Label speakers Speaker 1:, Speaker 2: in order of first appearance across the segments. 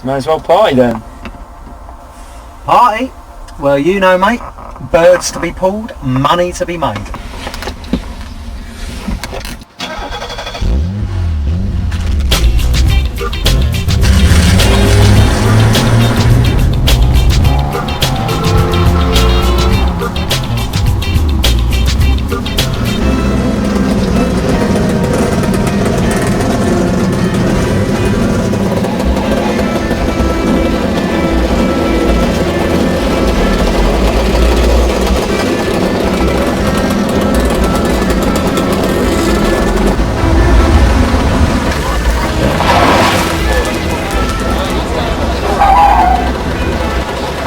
Speaker 1: Might as well party then.
Speaker 2: Party? Well, you know, mate. Birds to be pulled, money to be made.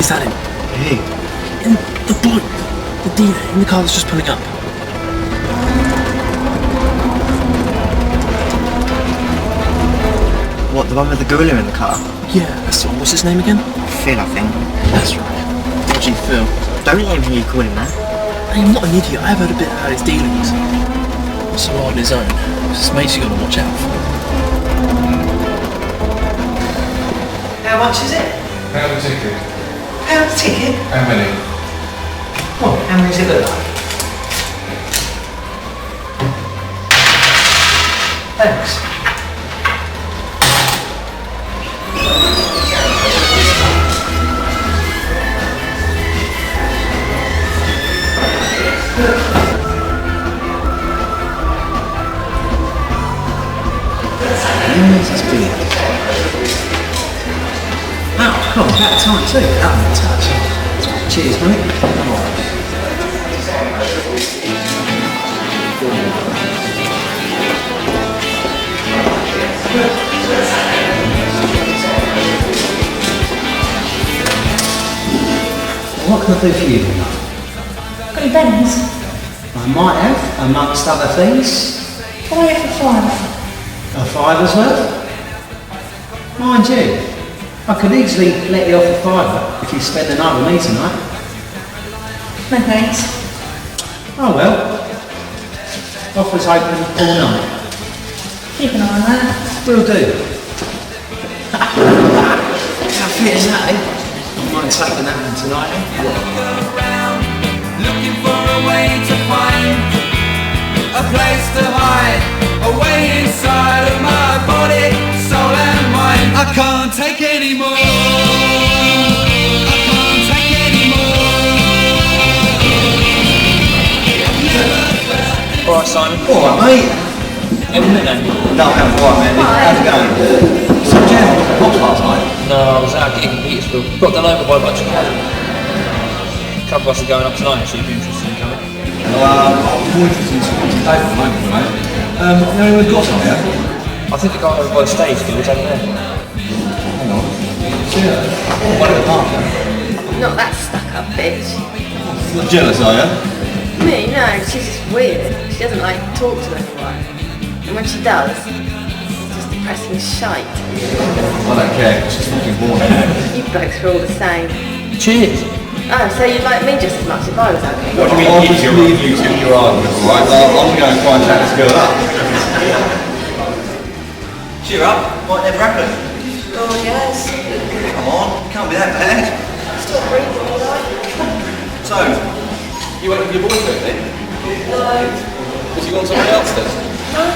Speaker 3: Is that him?
Speaker 2: Hey.
Speaker 3: In the bloke, the dealer, in the car that's just pulling up.
Speaker 4: What, the one with the gorilla in the car?
Speaker 3: Yeah, that's the one. What's his name again?
Speaker 4: Phil, I think.
Speaker 3: That's right.
Speaker 4: Dodgy Phil. Don't let him hear you call him that.
Speaker 3: Hey, I'm not an idiot. I have heard a bit about his dealings. So on his own. This mate's you got to watch out for.
Speaker 5: How much is it?
Speaker 6: Pound a ticket.
Speaker 5: Pound a ticket?
Speaker 6: How many?
Speaker 5: What? How many does it look like? Thanks. Oh, about time too. That one touch. Cheers, mate. Come on. What can I do for you tonight?
Speaker 7: Got any pennies?
Speaker 5: I might have, amongst other things,
Speaker 7: Buy it for £5.
Speaker 5: a fiver's worth. Mind you, I could easily let you off a fiver if you spend the night with me tonight.
Speaker 7: No thanks.
Speaker 5: Oh well. Offer's open all night.
Speaker 7: Keep an eye on that.
Speaker 5: Will do.
Speaker 4: How fit is that, eh? I might take that one tonight, eh?
Speaker 8: Looking for a way to find a place to hide, a way inside of my body, soul and mind. I can't take anymore. I can't take anymore.
Speaker 1: Alright, Simon.
Speaker 5: Alright, mate.
Speaker 1: Any minute.
Speaker 5: No, I'm alright, man. How's it going? Some jam on the box last night.
Speaker 1: No, I was out getting Petersfield. Got done over by a bunch of casual. A couple of us are going up tonight, actually, if you're interested in coming.
Speaker 6: I'm more interested in supporting Dave at the moment, mate. You know we've got some here?
Speaker 1: I think the guy over by the stage was over there.
Speaker 6: Hang on. Yeah. One at the park, yeah?
Speaker 9: Not that stuck-up bitch.
Speaker 6: Not jealous, are you?
Speaker 9: Me, no, she's just weird. She doesn't like talk to anyone. And when she does, it's just depressing shite.
Speaker 6: I don't care, she's fucking boring.
Speaker 9: You blokes are all the same.
Speaker 1: Cheers!
Speaker 9: Oh, so you'd like me just as much if I was okay?
Speaker 6: What do you mean, I'll just leave you to your arguments, right? I'm going to go and try and chat this girl up.
Speaker 4: Cheer up. Might never happen.
Speaker 9: Oh, yes.
Speaker 4: Come on, can't be that bad.
Speaker 9: Stop breathing, all right?
Speaker 6: So, you went with your boyfriend then?
Speaker 9: No.
Speaker 6: Was he on someone else then?
Speaker 9: No.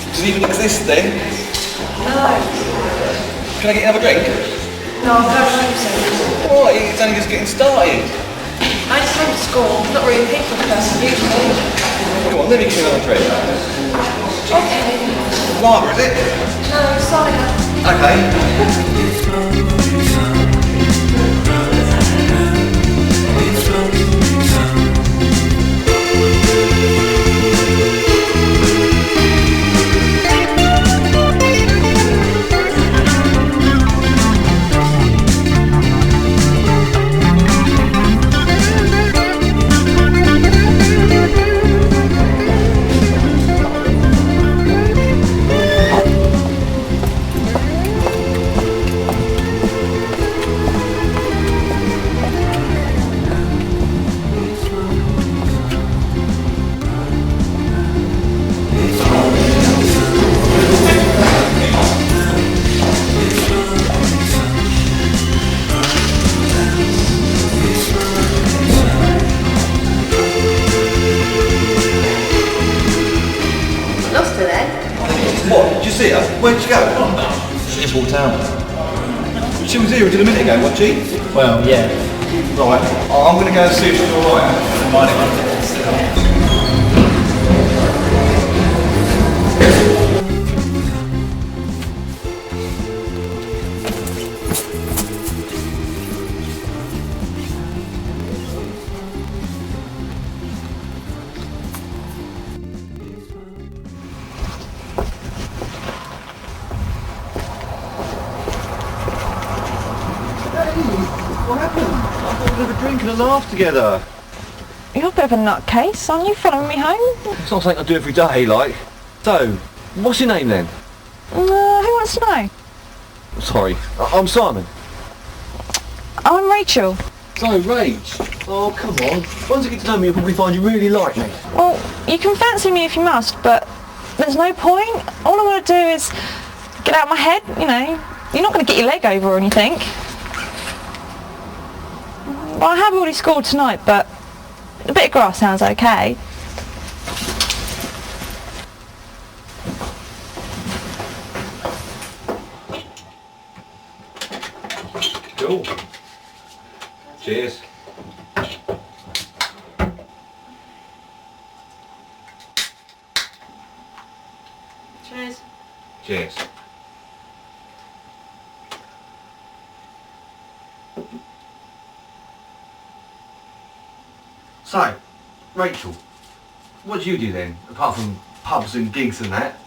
Speaker 6: Does he even exist then?
Speaker 9: No.
Speaker 6: Can I get another drink?
Speaker 9: No, I'm going home soon.
Speaker 6: What? It's only just getting started.
Speaker 9: I just went to school. Not really a people person, usually.
Speaker 6: Come on, let me get you another drink.
Speaker 9: Okay.
Speaker 6: Lager, is it?
Speaker 9: No, cider.
Speaker 6: Okay. see her? Where'd she go?
Speaker 1: She just walked out.
Speaker 6: She was here until a minute ago, wasn't she?
Speaker 1: Well, yeah.
Speaker 6: Right. I'm going to go and see if she's alright. What happened? I thought we'd have a drink and a laugh together.
Speaker 10: You're a bit of a nutcase, aren't you, following me home?
Speaker 6: It's not something I do every day, like. So, what's your name then?
Speaker 10: Who wants to know?
Speaker 6: Sorry, I'm Simon.
Speaker 10: I'm Rachel.
Speaker 6: So, Rach. Oh, come on. Once you get to know me, you'll probably find you really like me.
Speaker 10: Well, you can fancy me if you must, but there's no point. All I want to do is get out of my head, you know. You're not going to get your leg over or anything. Well, I have already scored tonight, but a bit of grass sounds okay.
Speaker 6: Cool. Cheers.
Speaker 9: Cheers.
Speaker 6: Cheers. So, Rachel, what do you do then, apart from pubs and gigs and that?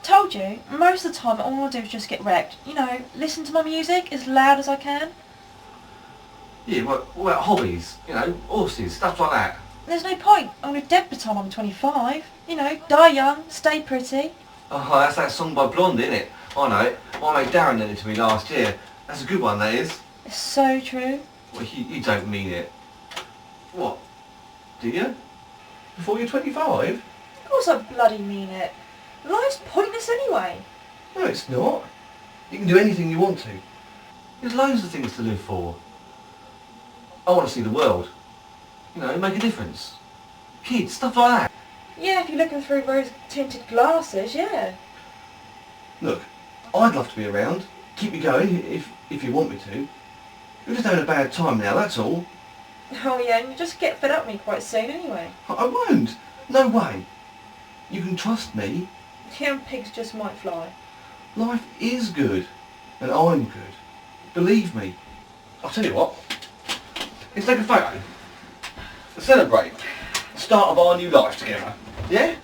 Speaker 7: Told you, most of the time all I do is just get wrecked. You know, listen to my music as loud as I can.
Speaker 6: Yeah, what about hobbies? You know, horses, stuff like that.
Speaker 7: There's no point. I'm going to dead by the time I'm 25. You know, die young, stay pretty.
Speaker 6: Oh, that's that song by Blonde, isn't it? I know it. My mate Darren did it to me last year. That's a good one, that is.
Speaker 7: It's so true.
Speaker 6: Well, you don't mean it. What? Do you? Before you're 25?
Speaker 7: Of course I bloody mean it. Life's pointless anyway.
Speaker 6: No, it's not. You can do anything you want to. There's loads of things to live for. I want to see the world. You know, make a difference. Kids, stuff like that.
Speaker 7: Yeah, if you're looking through rose-tinted glasses, yeah.
Speaker 6: Look, I'd love to be around. Keep you going if you want me to. You're just having a bad time now, that's all.
Speaker 7: Oh yeah, and you just get fed up with me quite soon anyway.
Speaker 6: I won't. No way. You can trust me.
Speaker 7: Young pigs just might fly.
Speaker 6: Life is good. And I'm good. Believe me. I'll tell you what. Let's take a photo. Celebrate. The start of our new life together. Yeah?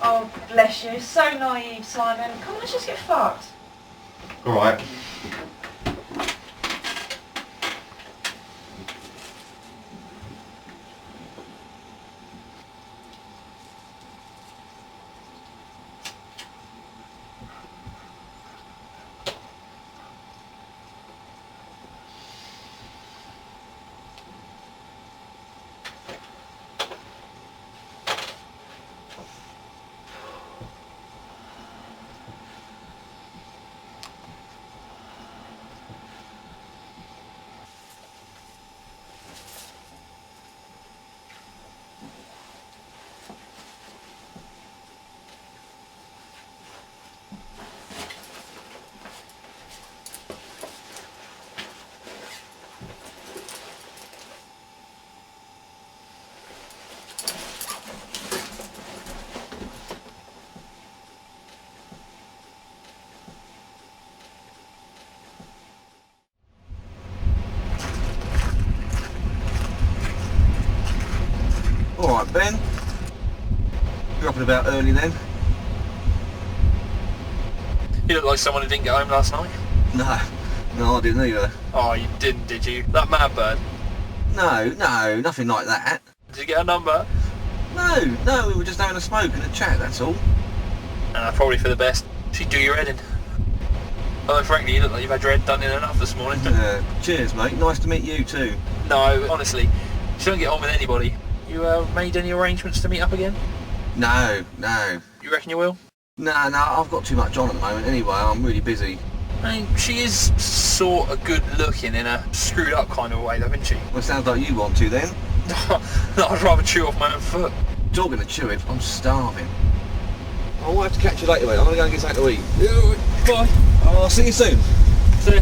Speaker 7: Oh, bless you. So naive, Simon. Come on, let's just get fucked.
Speaker 6: Alright. Alright, Ben. You're up and about early then?
Speaker 1: You look like someone who didn't get home last night.
Speaker 6: No, I didn't either.
Speaker 1: Oh, you didn't, did you? That mad bird.
Speaker 6: No, nothing like that.
Speaker 1: Did you get a number?
Speaker 6: No, we were just having a smoke and a chat, that's all.
Speaker 1: Probably for the best. She'd do your head in. Although frankly, you look like you've had your head done in enough this morning.
Speaker 6: Cheers, mate. Nice to meet you too.
Speaker 1: No, honestly, she don't get on with anybody. You made any arrangements to meet up again?
Speaker 6: No.
Speaker 1: You reckon you will?
Speaker 6: No, I've got too much on at the moment anyway. I'm really busy.
Speaker 1: I mean, she is sort of good looking in a screwed up kind of way though, isn't she?
Speaker 6: Well, it sounds like you want to then.
Speaker 1: No, I'd rather chew off my own foot.
Speaker 6: Talking to chew it, I'm starving. I might have to catch you later, mate. I'm gonna go and get something to eat.
Speaker 1: Yeah, bye.
Speaker 6: I'll see you soon.
Speaker 1: See ya.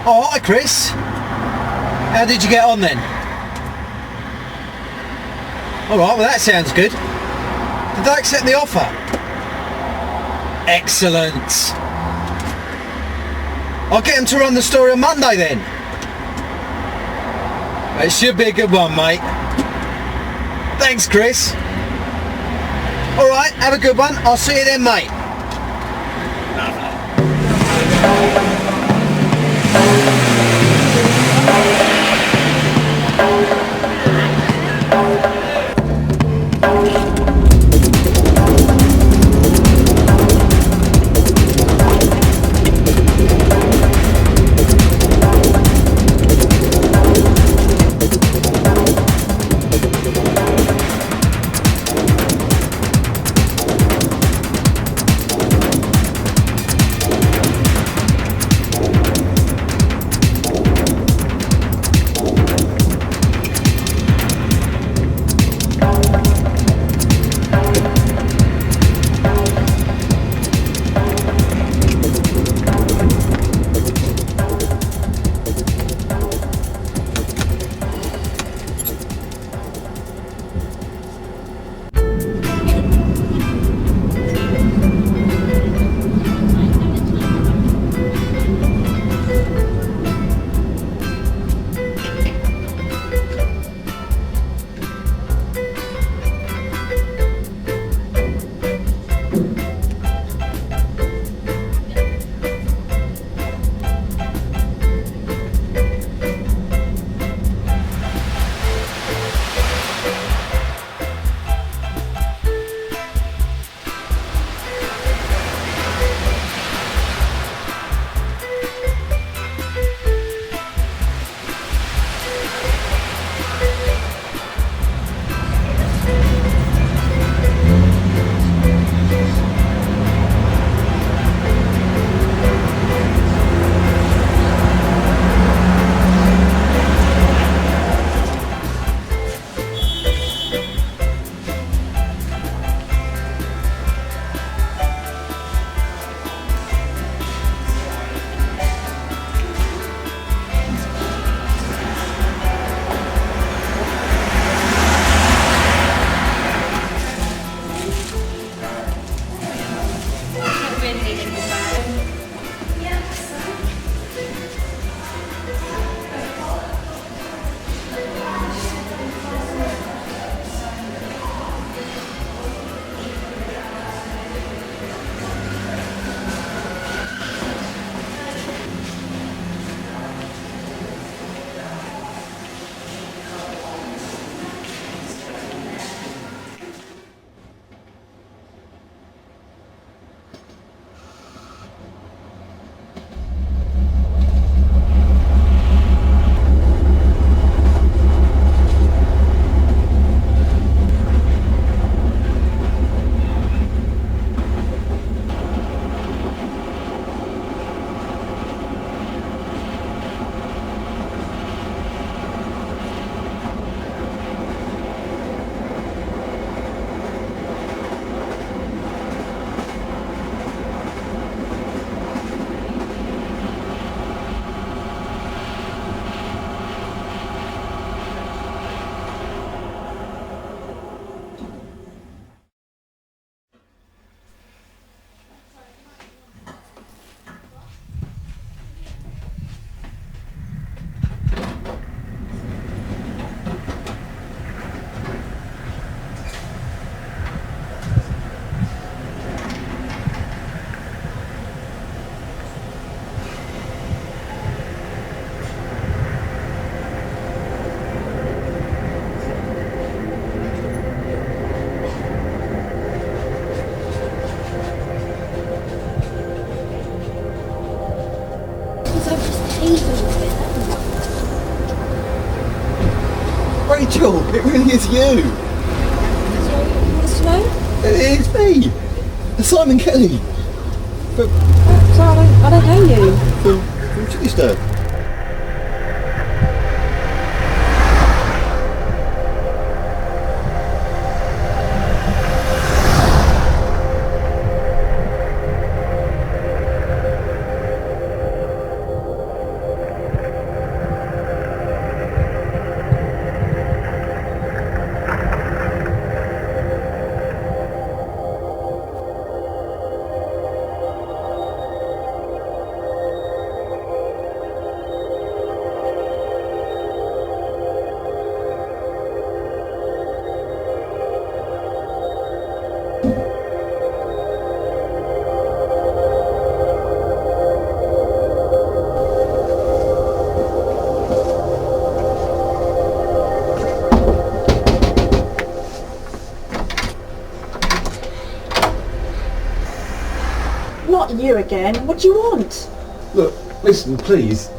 Speaker 5: Oh, hi Chris. How did you get on then? Alright, well that sounds good. Did they accept the offer? Excellent. I'll get them to run the story on Monday then. It should be a good one, mate. Thanks, Chris. Alright, have a good one. I'll see you then, mate.
Speaker 9: teeth a little bit.
Speaker 6: Rachel, it really is you.
Speaker 9: So, you want us to know?
Speaker 6: It is me. Simon Kelly.
Speaker 9: Sorry, I don't know you.
Speaker 6: From Chittister.
Speaker 7: Not you again. What do you want?
Speaker 6: Look, listen, please.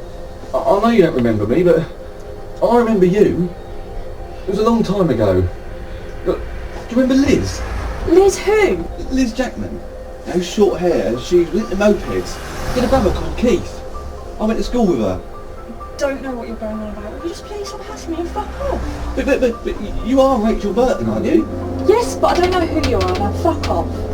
Speaker 6: I know you don't remember me, but I remember you. It was a long time ago. Look, do you remember Liz?
Speaker 7: Liz who?
Speaker 6: Liz Jackman. You know, short hair, she was into mopeds. She had a brother called Keith. I went to school with her.
Speaker 7: Don't know what you're going on about. Will you just please stop hassling me and fuck off?
Speaker 6: But you are Rachel Burton, aren't you?
Speaker 7: Yes, but I don't know who you are. Now fuck off.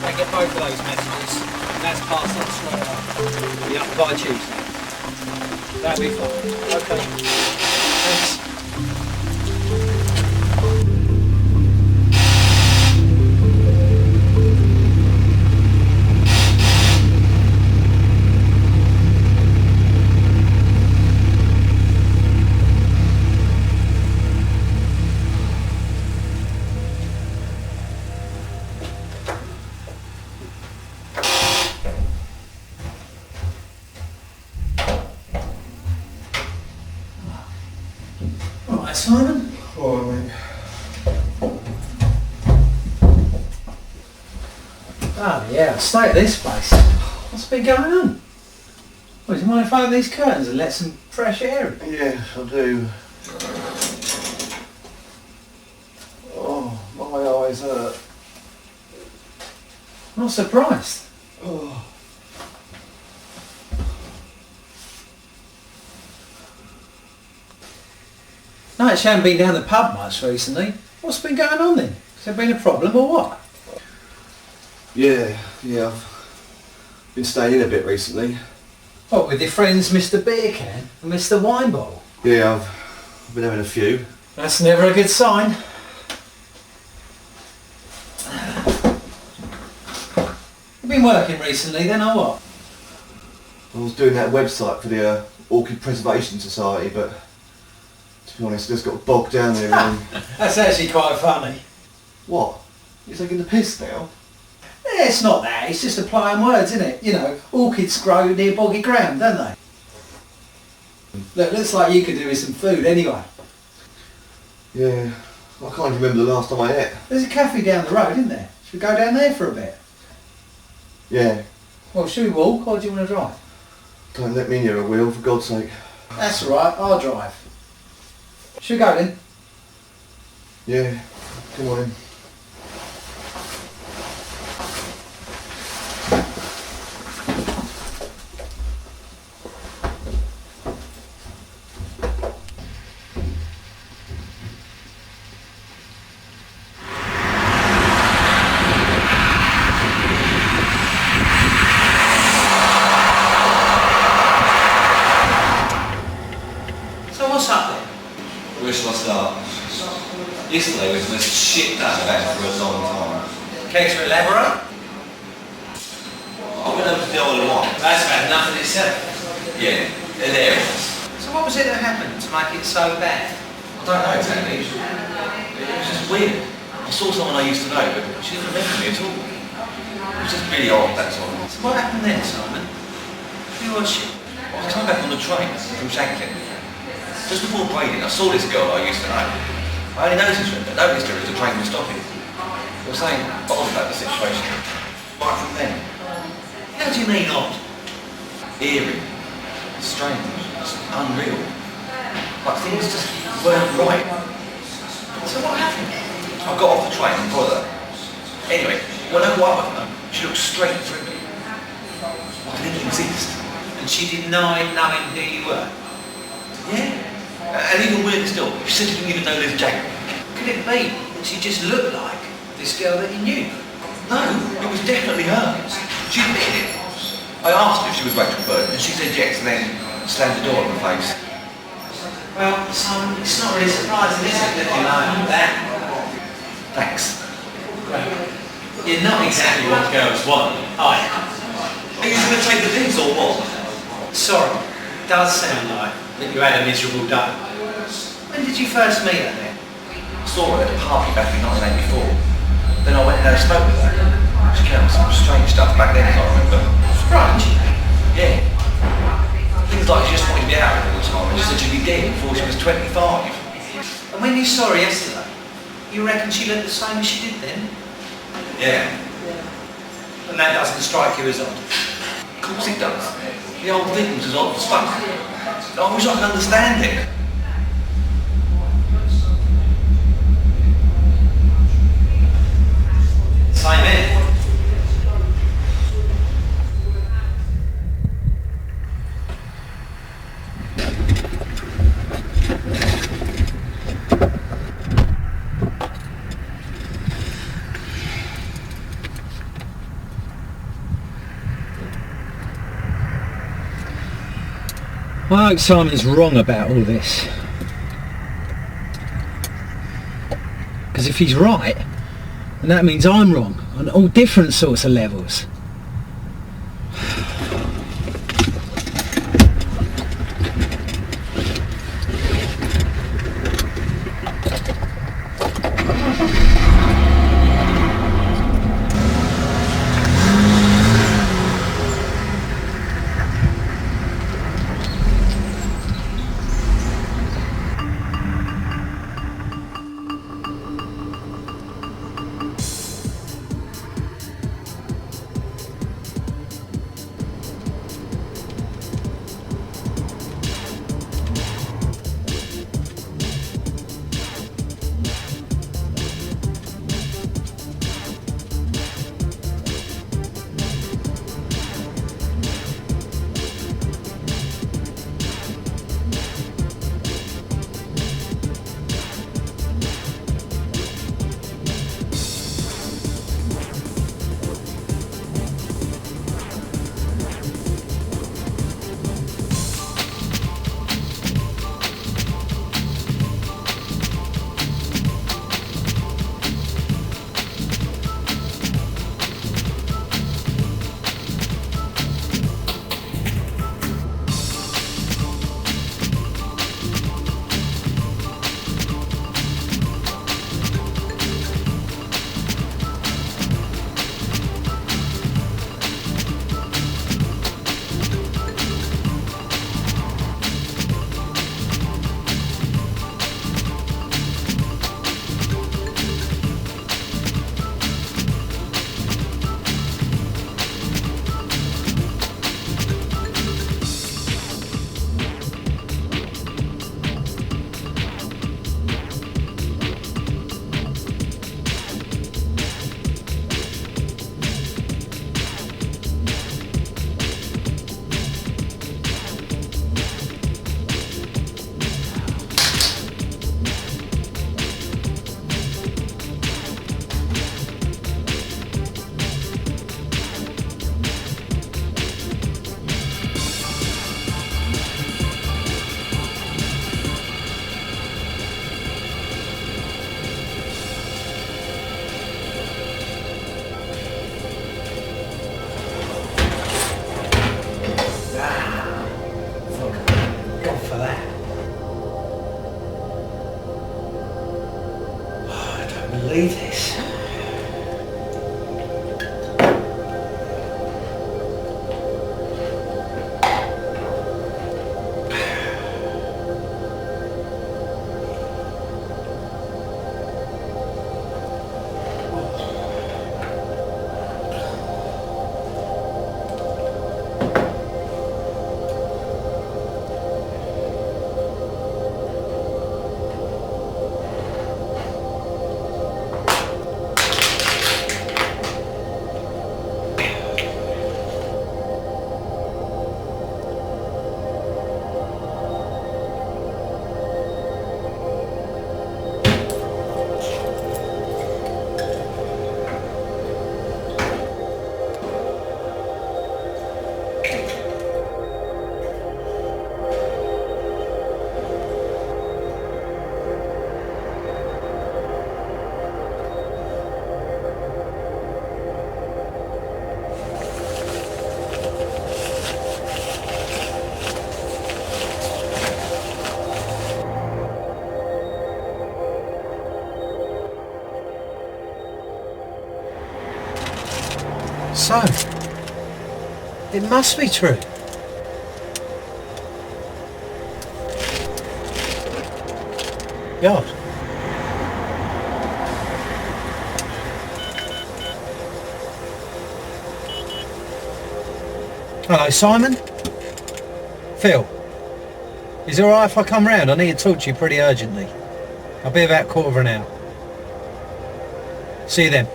Speaker 5: They get both of those messages, and that's passed on straight up. It'll be up by Tuesday. That'll be fine. Okay. Thanks. Alright, Simon.
Speaker 6: Alright, mate.
Speaker 5: Oh yeah, stay at this place. What's been going on? Well, do you mind if I open these curtains and let some fresh air in?
Speaker 6: Yes, I do. Oh, my eyes hurt.
Speaker 5: I'm not surprised.
Speaker 6: Oh.
Speaker 5: Notice you haven't been down the pub much recently. What's been going on then? Has there been a problem or what?
Speaker 6: Yeah, I've been staying in a bit recently.
Speaker 5: What, with your friends Mr. Beer Can and Mr. Wine Bottle?
Speaker 6: Yeah, I've been having a few.
Speaker 5: That's never a good sign. You been working recently then or what?
Speaker 6: I was doing that website for the Orchid Preservation Society, but to be honest, I just got bogged down there.
Speaker 5: That's actually quite funny.
Speaker 6: What? You're taking the piss now?
Speaker 5: Yeah, it's not that, it's just applying words, isn't it? You know, orchids grow near boggy ground, don't they? Look, looks like you could do with some food anyway.
Speaker 6: Yeah, I can't even remember the last time I ate.
Speaker 5: There's a cafe down the road, isn't there? Should we go down there for a bit?
Speaker 6: Yeah.
Speaker 5: Well, should we walk or do you want to drive?
Speaker 6: Don't let me near a wheel, for God's sake.
Speaker 5: That's alright, I'll drive. Should we go then?
Speaker 6: Yeah, come on in.
Speaker 5: So what's up then?
Speaker 11: Where shall I start? Yesterday was the most shit day I've had for a long time.
Speaker 5: Care to elaborate?
Speaker 11: I went over to the Isle of Wight.
Speaker 5: That's bad enough in itself.
Speaker 11: Yeah, hilarious.
Speaker 5: So what was it that happened to make it so bad?
Speaker 11: I don't know exactly. It was just weird. I saw someone I used to know, but she didn't remember me at all. It was just really odd, that's all.
Speaker 5: So what happened then, Simon? Who was she?
Speaker 11: I was coming back on the train from Shanklin. Just before Braden, I saw this girl I used to know. I only noticed her as the train was stopping. I was saying odd about the situation. Right from then.
Speaker 5: How do you mean odd?
Speaker 11: Eerie. Strange. Just unreal. Like things just weren't right.
Speaker 5: So what happened?
Speaker 11: I got off the train and followed her. Anyway, when I got up with her, she looked straight through me. Like I didn't exist.
Speaker 5: And she denied knowing who you were?
Speaker 11: Yeah. And even weirder still, she said she didn't even know Liz Jacob.
Speaker 5: Could it be that she just looked like this girl that you knew?
Speaker 11: No, it was definitely her. She admitted it. I asked her if she was Rachel Bird, and she said yes, and then slammed the door in my face.
Speaker 5: Well, Simon, it's not really surprising, is it, that you know that?
Speaker 11: Thanks.
Speaker 5: You're not exactly what girls want, are you?
Speaker 11: Are you going to take the piss or what?
Speaker 5: Sorry, it does sound like that you had a miserable day. When did you first meet her then?
Speaker 11: I saw her at a party back in 1984. Then I went and had a smoke with her. She came up with some strange stuff back then, as I remember.
Speaker 5: Strange?
Speaker 11: Yeah. Things like she just wanted to be out all the time and she said she'd be dead before she was 25.
Speaker 5: And when you saw her yesterday, you reckon she looked the same as she did then?
Speaker 11: Yeah.
Speaker 5: And that doesn't strike you as odd?
Speaker 11: Of course it does. The old thing was as odd as fuck. I wish I could understand it.
Speaker 5: Same here. I hope Simon's wrong about all this. Because if he's right, then that means I'm wrong on all different sorts of levels. So, it must be true. God. Hello, Simon. Phil. Is it alright if I come round? I need to talk to you pretty urgently. I'll be about 1/4 hour. See you then.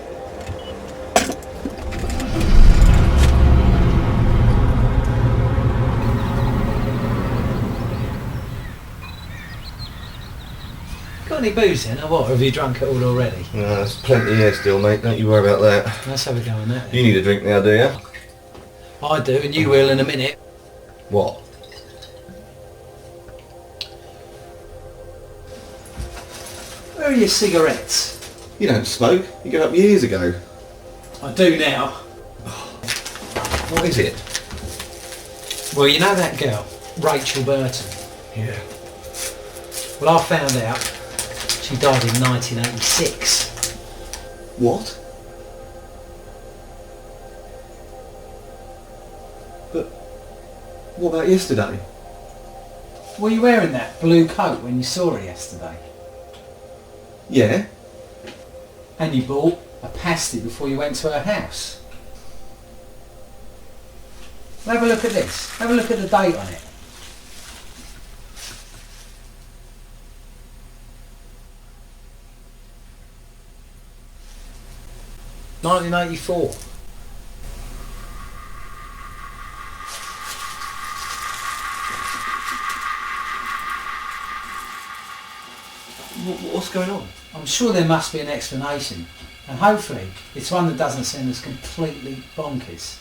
Speaker 5: Got any booze in or what? Or have you drunk it all already?
Speaker 6: No, there's plenty here still, mate. Don't you worry about that.
Speaker 5: Let's have a go on that.
Speaker 6: You need a drink now, do you?
Speaker 5: I do, and you will in a minute.
Speaker 6: What?
Speaker 5: Where are your cigarettes?
Speaker 6: You don't smoke. You gave up years ago.
Speaker 5: I do now.
Speaker 6: What is it?
Speaker 5: Well, you know that girl, Rachel Burton?
Speaker 6: Yeah.
Speaker 5: Well, I found out she died in 1986.
Speaker 6: What? But what about yesterday?
Speaker 5: Were you wearing that blue coat when you saw her yesterday?
Speaker 6: Yeah.
Speaker 5: And you bought a pasty before you went to her house? Well, have a look at this. Have a look at the date on it. (1984).
Speaker 6: What's going on?
Speaker 5: I'm sure there must be an explanation, and hopefully it's one that doesn't send us completely bonkers.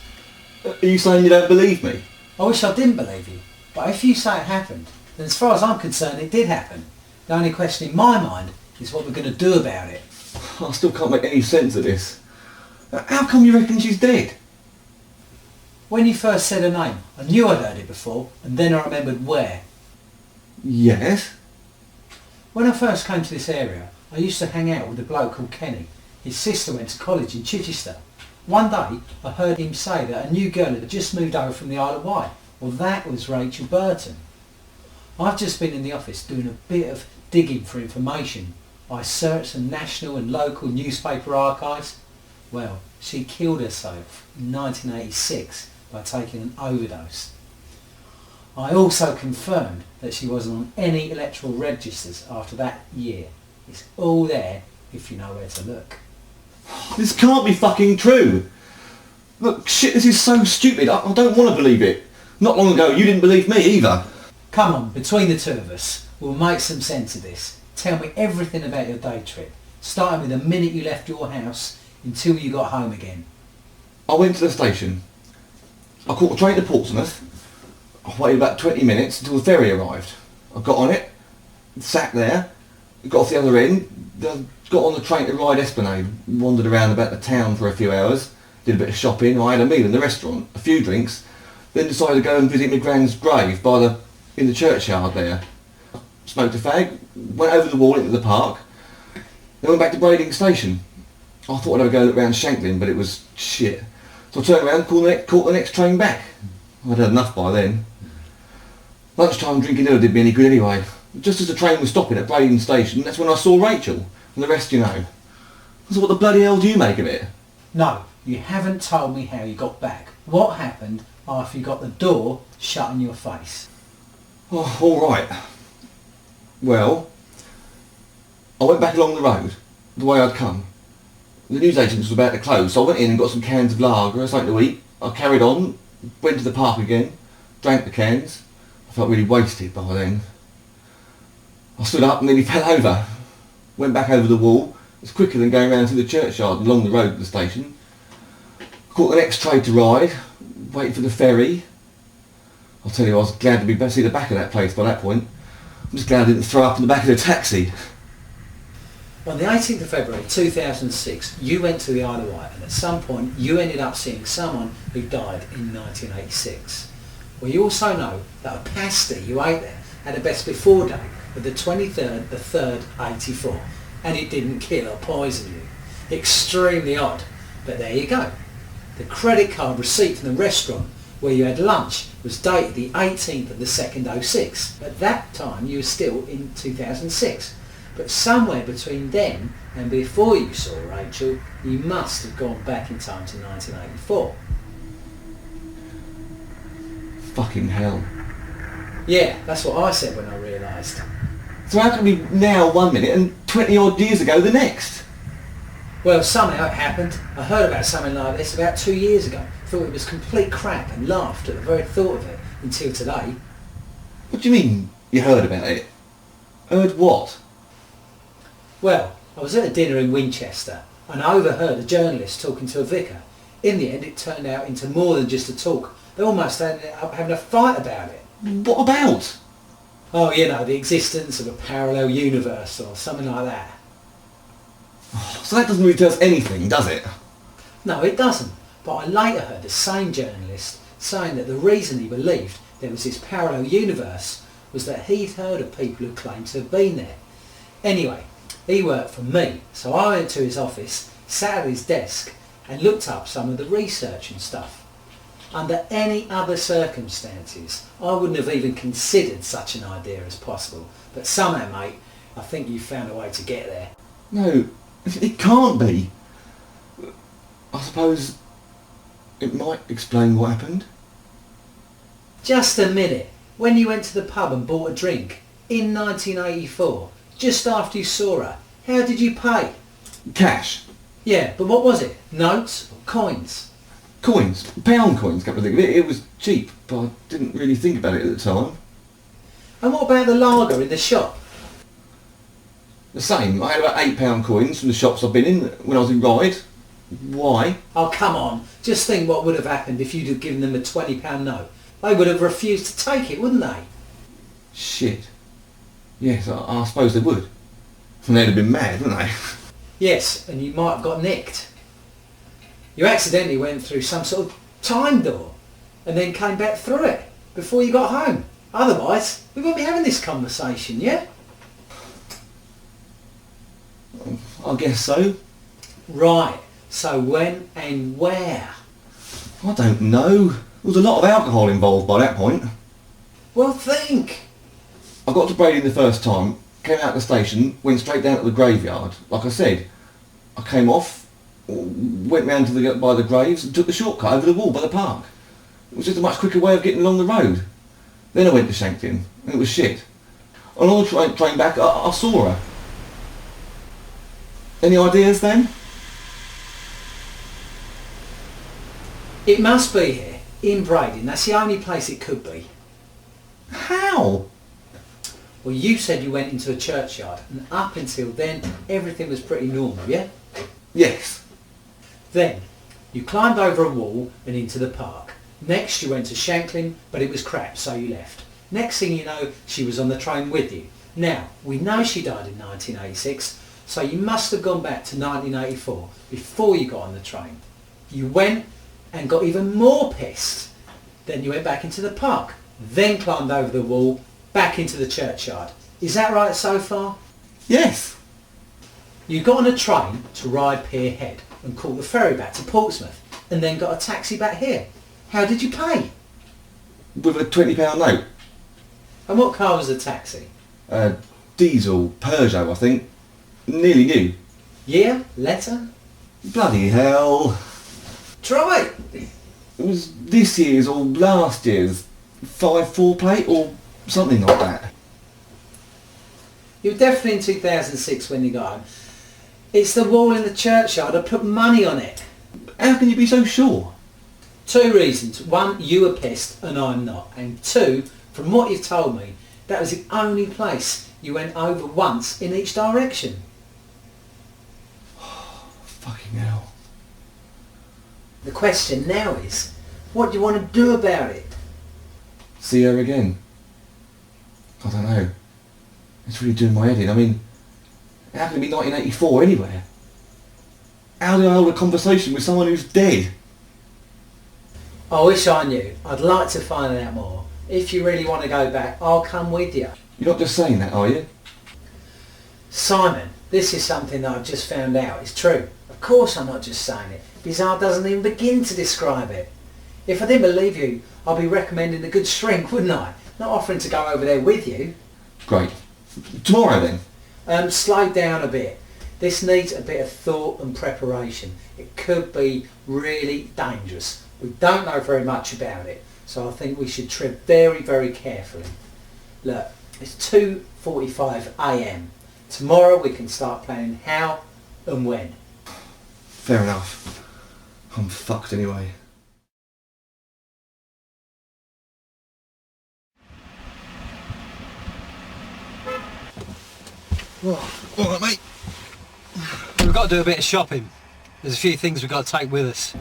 Speaker 6: Are you saying you don't believe me?
Speaker 5: I wish I didn't believe you, but if you say it happened, then as far as I'm concerned it did happen. The only question in my mind is what we're going to do about it.
Speaker 6: I still can't make any sense of this. How come you reckon she's dead?
Speaker 5: When you first said her name, I knew I'd heard it before, and then I remembered where.
Speaker 6: Yes?
Speaker 5: When I first came to this area, I used to hang out with a bloke called Kenny. His sister went to college in Chichester. One day, I heard him say that a new girl had just moved over from the Isle of Wight. Well, that was Rachel Burton. I've just been in the office doing a bit of digging for information. I searched the national and local newspaper archives. Well, she killed herself in 1986 by taking an overdose. I also confirmed that she wasn't on any electoral registers after that year. It's all there if you know where to look.
Speaker 6: This can't be fucking true. Look, shit, this is so stupid. I don't want to believe it. Not long ago, you didn't believe me either.
Speaker 5: Come on, between the two of us, we'll make some sense of this. Tell me everything about your day trip, starting with the minute you left your house until you got home again.
Speaker 6: I went to the station. I caught a train to Portsmouth. I waited about 20 minutes until the ferry arrived. I got on it, sat there, got off the other end, got on the train to Ryde Esplanade, wandered around about the town for a few hours, did a bit of shopping, I had a meal in the restaurant, a few drinks, then decided to go and visit my grand's grave in the churchyard there. Smoked a fag, went over the wall into the park, then went back to Brading Station. I thought I'd have a go look round Shanklin, but it was shit. So I turned around, caught the next train back. I'd had enough by then. Lunchtime drinking never did me any good anyway. Just as the train was stopping at Brading Station, that's when I saw Rachel, and the rest you know. So what the bloody hell do you make of it?
Speaker 5: No, you haven't told me how you got back. What happened after you got the door shut in your face?
Speaker 6: Oh, all right. Well, I went back along the road, the way I'd come. The newsagent was about to close, so I went in and got some cans of lager, something to eat. I carried on, went to the park again, drank the cans. I felt really wasted by then. I stood up and nearly fell over. Went back over the wall. It's quicker than going round through the churchyard and along the road to the station. Caught the next train to ride, waited for the ferry. I'll tell you, I was glad to see the back of that place by that point. I'm just glad I didn't throw up in the back of the taxi.
Speaker 5: On the 18th of February 2006, you went to the Isle of Wight, and at some point you ended up seeing someone who died in 1986. Well, you also know that a pasty you ate there had a best before date of the 23rd, the 3rd, 84, and it didn't kill or poison you. Extremely odd, but there you go. The credit card receipt from the restaurant where you had lunch was dated the 18th of the 2nd 06. At that time you were still in 2006. But somewhere between then and before you saw Rachel, you must have gone back in time to 1984.
Speaker 6: Fucking hell.
Speaker 5: Yeah, that's what I said when I realised.
Speaker 6: So how can we now 1 minute and 20 odd years ago the next?
Speaker 5: Well, somehow it happened. I heard about something like this about 2 years ago. Thought it was complete crap and laughed at the very thought of it until today.
Speaker 6: What do you mean you heard about it? Heard what?
Speaker 5: Well, I was at a dinner in Winchester and I overheard a journalist talking to a vicar. In the end it turned out into more than just a talk. They almost ended up having a fight about it.
Speaker 6: What about?
Speaker 5: Oh, you know, the existence of a parallel universe or something like that.
Speaker 6: So that doesn't really tell us anything, does it?
Speaker 5: No, it doesn't. But I later heard the same journalist saying that the reason he believed there was this parallel universe was that he'd heard of people who claimed to have been there. Anyway, he worked for me, so I went to his office, sat at his desk and looked up some of the research and stuff. Under any other circumstances, I wouldn't have even considered such an idea as possible. But somehow, mate, I think you found a way to get there.
Speaker 6: No, it can't be. I suppose it might explain what happened.
Speaker 5: Just a minute. When you went to the pub and bought a drink in 1984, just after you saw her, how did you pay?
Speaker 6: Cash.
Speaker 5: Yeah, but what was it? Notes or coins?
Speaker 6: Coins. Pound coins, come to think of it. It was cheap, but I didn't really think about it at the time.
Speaker 5: And what about the lager in the shop?
Speaker 6: The same. I had about £8 coins from the shops I've been in when I was in Ryde. Why?
Speaker 5: Oh, come on. Just think what would have happened if you'd have given them a £20 note. They would have refused to take it, wouldn't they?
Speaker 6: Shit. Yes, I suppose they would. And they'd have been mad, wouldn't they?
Speaker 5: Yes, and you might have got nicked. You accidentally went through some sort of time door and then came back through it before you got home. Otherwise, we wouldn't be having this conversation, yeah?
Speaker 6: I guess so.
Speaker 5: Right. So when and where?
Speaker 6: I don't know. There was a lot of alcohol involved by that point.
Speaker 5: Well, think.
Speaker 6: I got to Brady the first time, came out of the station, went straight down to the graveyard. Like I said, I came off, went round to by the graves and took the shortcut over the wall by the park. It was just a much quicker way of getting along the road. Then I went to Shanklin, and it was shit. And on the train back, I saw her. Any ideas then?
Speaker 5: It must be here, in Braden. That's the only place it could be.
Speaker 6: How?
Speaker 5: Well, you said you went into a churchyard, and up until then, everything was pretty normal, yeah?
Speaker 6: Yes.
Speaker 5: Then, you climbed over a wall and into the park. Next, you went to Shanklin, but it was crap, so you left. Next thing you know, she was on the train with you. Now, we know she died in 1986, so you must have gone back to 1984 before you got on the train. You went and got even more pissed. Then you went back into the park, then climbed over the wall, back into the churchyard. Is that right so far?
Speaker 6: Yes.
Speaker 5: You got on a train to Ryde Pier Head and caught the ferry back to Portsmouth and then got a taxi back here. How did you pay?
Speaker 6: With a £20 note.
Speaker 5: And what car was the taxi?
Speaker 6: Diesel, Peugeot, I think. Nearly new.
Speaker 5: Year? Letter?
Speaker 6: Bloody hell.
Speaker 5: Try!
Speaker 6: It was this year's or last year's 5-4 plate or something like that.
Speaker 5: You were definitely in 2006 when you got home. It's the wall in the churchyard. I put money on it.
Speaker 6: How can you be so sure?
Speaker 5: 2 reasons. 1, you were pissed and I'm not. And 2, from what you've told me, that was the only place you went over once in each direction.
Speaker 6: Fucking hell.
Speaker 5: The question now is, what do you want to do about it?
Speaker 6: See her again? I don't know. It's really doing my head in. I mean, how can it be 1984 anywhere? How do I hold a conversation with someone who's dead?
Speaker 5: I wish I knew. I'd like to find out more. If you really want to go back, I'll come with you.
Speaker 6: You're not just saying that, are you?
Speaker 5: Simon, This is something that I've just found out. It's true. Of course I'm not just saying it. Bizarre doesn't even begin to describe it. If I didn't believe you, I'd be recommending the good shrink, wouldn't I? Not offering to go over there with you.
Speaker 6: Great. Tomorrow then?
Speaker 5: Slow down a bit. This needs a bit of thought and preparation. It could be really dangerous. We don't know very much about it, so I think we should tread very, very carefully. Look, it's 2:45 a.m. Tomorrow we can start planning how and when.
Speaker 6: Fair enough. I'm fucked anyway.
Speaker 12: All right, mate.
Speaker 13: We've got to do a bit of shopping. There's a few things we've got to take with us.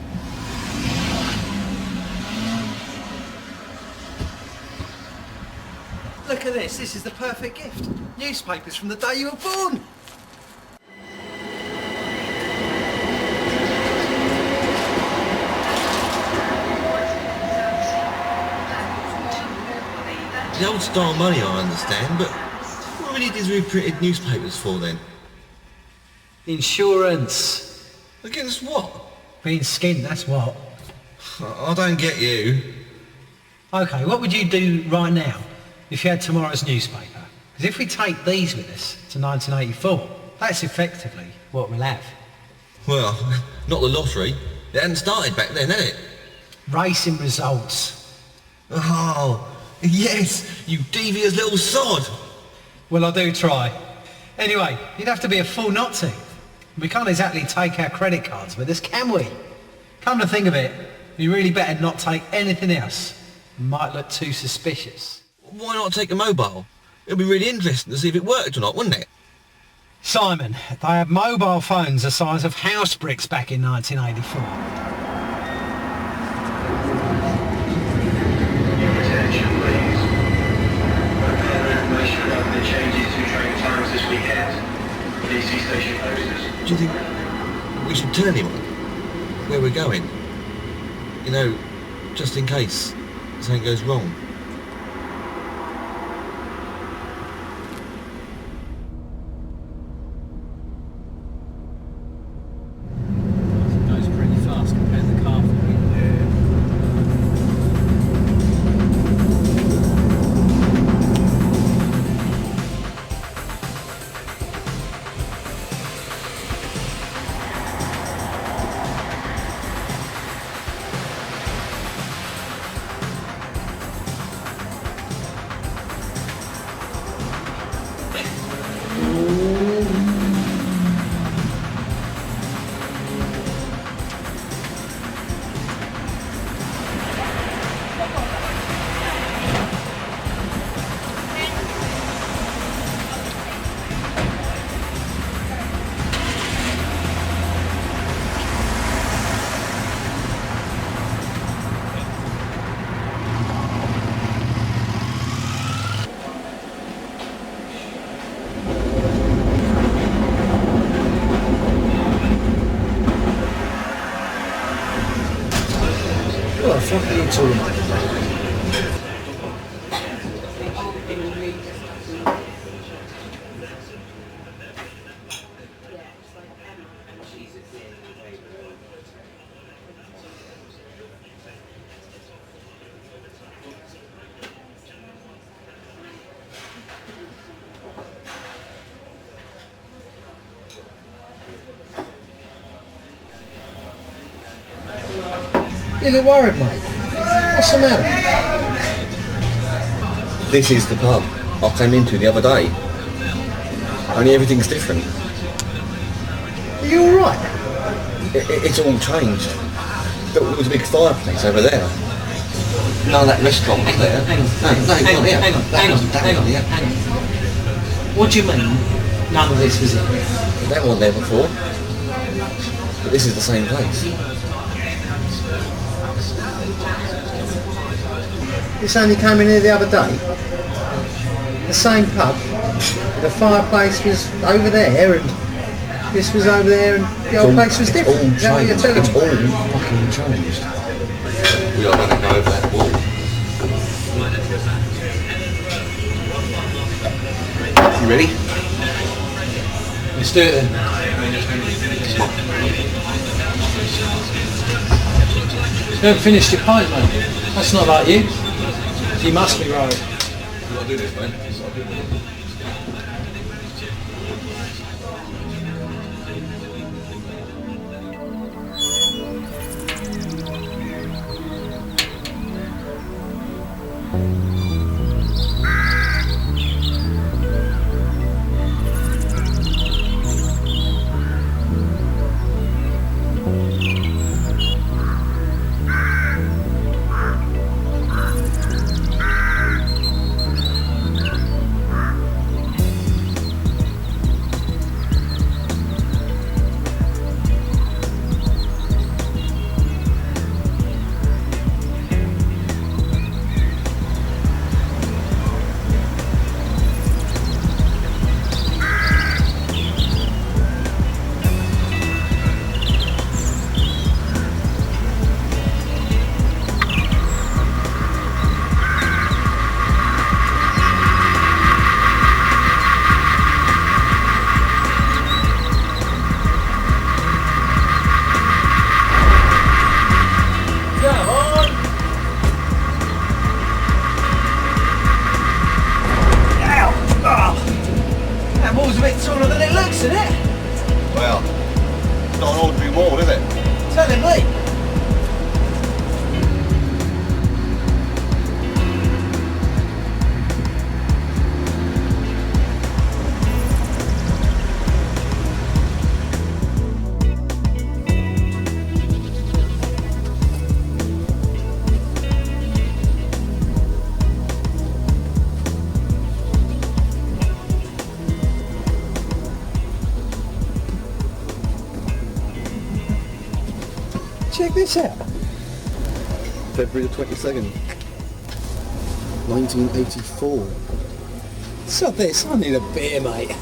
Speaker 2: Look at this. This is the perfect gift. Newspapers from the day you were born.
Speaker 11: The old style money, I understand, but what really is reprinted newspapers for then?
Speaker 13: Insurance.
Speaker 11: Against what?
Speaker 13: Being skinned, that's what.
Speaker 11: I don't get you.
Speaker 13: Okay, what would you do right now if you had tomorrow's newspaper? Because if we take these with us to 1984, that's effectively what we'll have.
Speaker 11: Well, not the lottery. It hadn't started back then, had it?
Speaker 13: Racing results.
Speaker 11: Oh, yes, you devious little sod.
Speaker 13: Well, I do try. Anyway, you'd have to be a fool not to. We can't exactly take our credit cards with us, can we? Come to think of it, we really better not take anything else. It might look too suspicious.
Speaker 11: Why not take a mobile? It'd be really interesting to see if it worked or not, wouldn't it?
Speaker 13: Simon, they had mobile phones the size of house bricks back in 1984.
Speaker 14: Attention, please. Prepare information about the changes to train times this weekend. DC station posters.
Speaker 11: Do you think we should tell anyone where we're going? You know, just in case something goes wrong.
Speaker 13: It goes pretty fast compared to the car.
Speaker 5: What the fuck are you talking about? You look worried, mate. What's the matter?
Speaker 6: This is the pub I came into the other day. Only everything's different.
Speaker 5: Are you alright?
Speaker 6: It's all changed. There was a big fireplace over there. No, that restaurant was there.
Speaker 3: Hang on.
Speaker 5: What do you mean none of this was in?
Speaker 6: That wasn't there before. But this is the same place.
Speaker 5: This only came in here the other day. The same pub. The fireplace was over there and this was over there and the old place was different. Is that what you're telling me?
Speaker 6: It's all fucking changed. We are going to go over that wall.
Speaker 5: Let's do it then. You haven't finished your pint, mate. That's not like you. You must be right.
Speaker 11: I've got to do this, mate.
Speaker 5: Check this out.
Speaker 12: February the 22nd, 1984.
Speaker 5: What's up this? I need a beer, mate.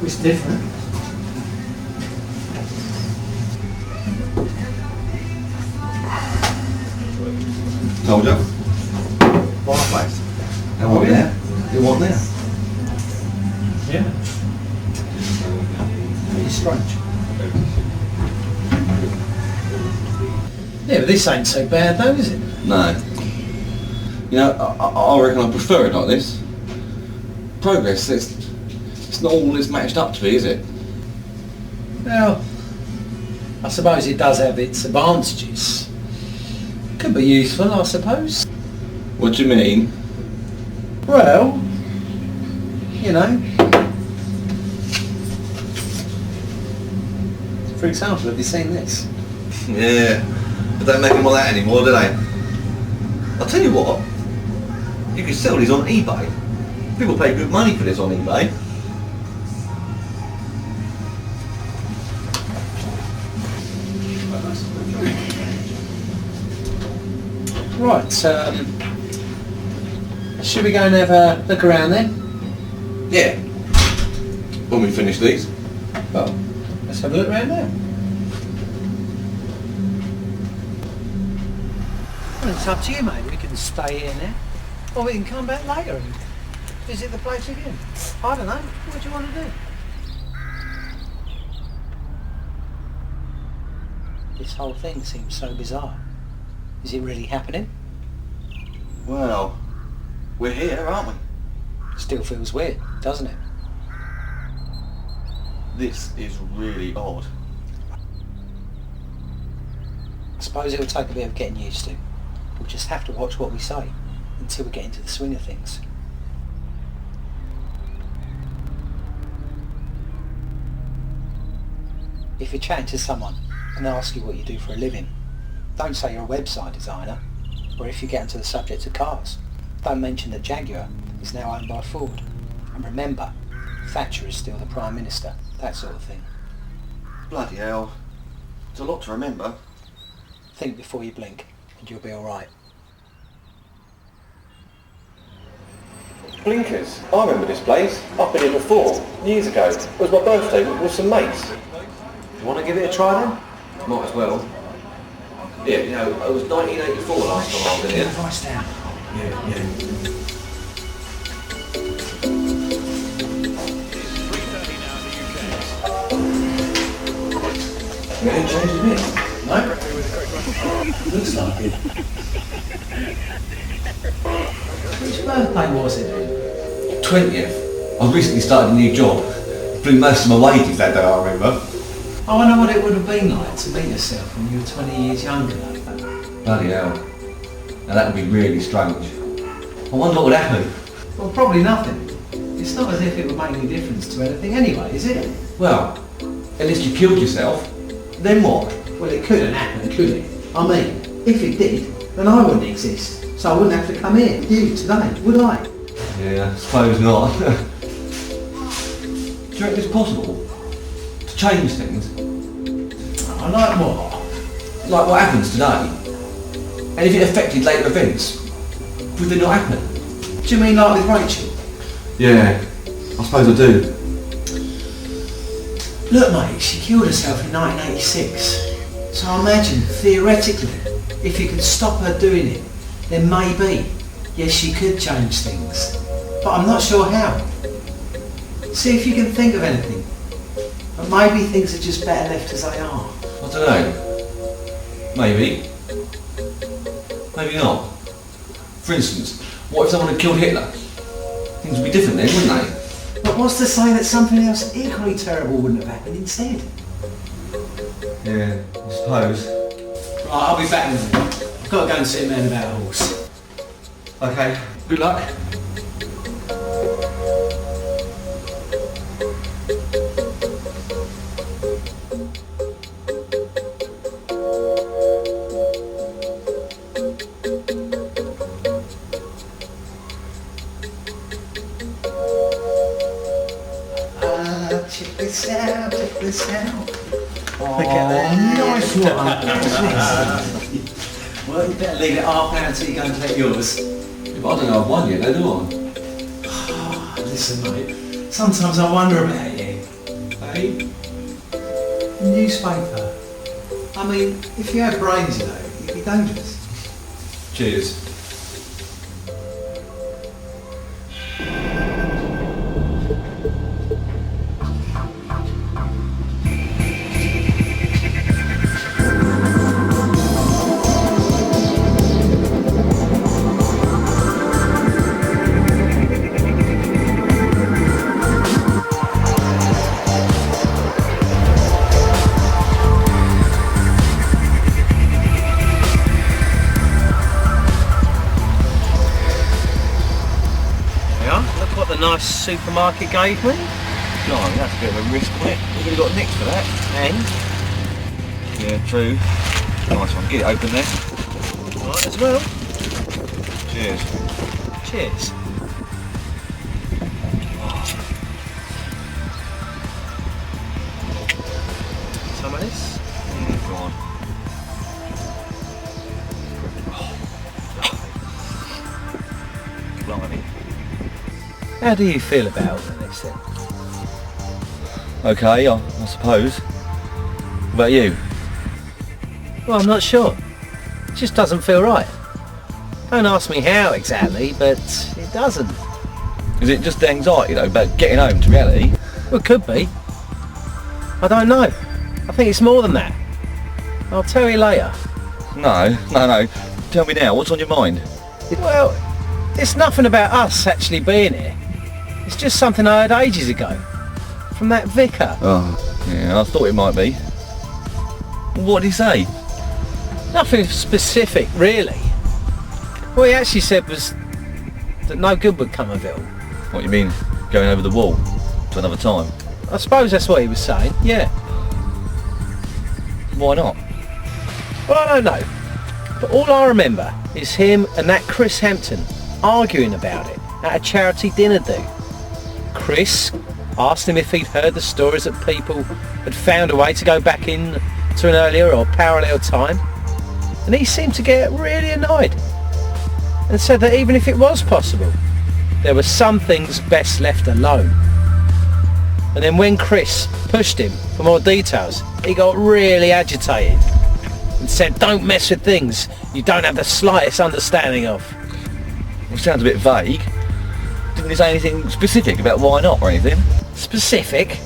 Speaker 5: It's different.
Speaker 11: Told you. Fireplace. How are we there? You want there?
Speaker 5: Yeah. Pretty strange. Yeah, but this ain't so bad though, is it?
Speaker 11: No. You know, I reckon I prefer it like this. Progress, it's not all it's matched up to be, is it?
Speaker 5: Well, I suppose it does have its advantages. Could be useful, I suppose.
Speaker 11: What do you mean?
Speaker 5: Well, you know. For example, have you seen this?
Speaker 11: Yeah, but don't make them all that anymore, do they? I'll tell you what, you can sell these on eBay. People pay good money for this on eBay.
Speaker 5: Right, should we go and have a look around then?
Speaker 11: Yeah. When we finish these.
Speaker 5: Well, let's have a look around now. Well, it's up to you, mate. We can stay here now, or we can come back later and visit the place again. I don't know. What do you want to do? This whole thing seems so bizarre. Is it really happening?
Speaker 11: Well, we're here, aren't we?
Speaker 5: Still feels weird, doesn't it?
Speaker 11: This is really odd.
Speaker 5: I suppose it'll take a bit of getting used to. We'll just have to watch what we say until we get into the swing of things. If you're chatting to someone and they ask you what you do for a living, don't say you're a website designer, or if you get into the subject of cars, don't mention that Jaguar is now owned by Ford. And remember, Thatcher is still the Prime Minister, that sort of thing.
Speaker 11: Bloody hell. It's a lot to remember.
Speaker 5: Think before you blink, and you'll be alright.
Speaker 6: Blinkers. I remember this place. I've been here before, years ago. It was my birthday with some mates.
Speaker 2: You want to give it a try then?
Speaker 6: Might as well. Yeah, you know, it was 1984 last time I was in here.
Speaker 5: Voice down. Yeah.
Speaker 6: You ain't changed a bit.
Speaker 5: No? Looks like it. Which birthday was it?
Speaker 11: 20th. I've recently started a new job. Blew most of my wages that day, I remember.
Speaker 5: I wonder what it would have been like to meet yourself when you were 20 years younger.
Speaker 11: Bloody hell. Now that would be really strange. I wonder what would happen.
Speaker 5: Well, probably nothing. It's not as if it would make any difference to anything anyway, is it?
Speaker 11: Well, at least you killed yourself. Then what?
Speaker 5: Well, it couldn't happen, could it? I mean, if it did, then I wouldn't exist. So I wouldn't have to come here with you today, would I?
Speaker 11: Yeah, I suppose not. Do you reckon it's possible to change things?
Speaker 5: I like what?
Speaker 11: Like what happens today? And if it affected later events, would they not happen?
Speaker 5: Do you mean like with Rachel?
Speaker 11: Yeah, I suppose I do.
Speaker 5: Look mate, she killed herself in 1986. So I imagine, theoretically, if you could stop her doing it, then maybe, yes, she could change things. But I'm not sure how. See if you can think of anything. But maybe things are just better left as they are.
Speaker 11: I don't know. Maybe. Maybe not. For instance, what if someone had killed Hitler? Things would be different then, wouldn't they?
Speaker 5: But what's to say that something else equally terrible wouldn't have happened instead?
Speaker 11: Yeah, I suppose.
Speaker 5: Right, I'll be back in a minute. I've got to go and see a man about a horse.
Speaker 11: Okay, good luck.
Speaker 5: Check this out. Look at that nice one. Well, you better leave it half an hour until you go and collect yours.
Speaker 11: Yeah, but I don't know I've won yet, though, do I?
Speaker 5: Listen, mate, sometimes I wonder about you. Hey? Newspaper. I mean, if you had brains, you know, you'd be dangerous.
Speaker 11: Cheers.
Speaker 2: Nice supermarket gave me.
Speaker 11: Blimey, that's a bit of a risk, isn't it? You've only got Nick's for that.
Speaker 2: And?
Speaker 11: Yeah, true. Nice one. Get it open there.
Speaker 2: Right as well.
Speaker 11: Cheers.
Speaker 2: Cheers. Some of this?
Speaker 11: Yeah, go on. Blimey.
Speaker 2: How do you feel about this then?
Speaker 11: Okay, I suppose. What about you?
Speaker 2: Well, I'm not sure. It just doesn't feel right. Don't ask me how exactly, but it doesn't.
Speaker 11: Is it just anxiety though about getting home to reality?
Speaker 2: Well, it could be. I don't know. I think it's more than that. I'll tell you later.
Speaker 11: No. Tell me now, what's on your mind?
Speaker 2: Well, it's nothing about us actually being here. It's just something I heard ages ago. From that vicar.
Speaker 11: Oh, yeah, I thought it might be. What did he say?
Speaker 2: Nothing specific, really. What he actually said was that no good would come of it all.
Speaker 11: What you mean, going over the wall to another time?
Speaker 2: I suppose that's what he was saying, yeah.
Speaker 11: Why not?
Speaker 2: Well, I don't know. But all I remember is him and that Chris Hampton arguing about it at a charity dinner do. Chris asked him if he'd heard the stories that people had found a way to go back in to an earlier or parallel time, and he seemed to get really annoyed and said that even if it was possible, there were some things best left alone. And then when Chris pushed him for more details, he got really agitated and said, don't mess with things you don't have the slightest understanding of.
Speaker 11: Well, sounds a bit vague. Didn't he say anything specific about why not or anything?
Speaker 2: Specific?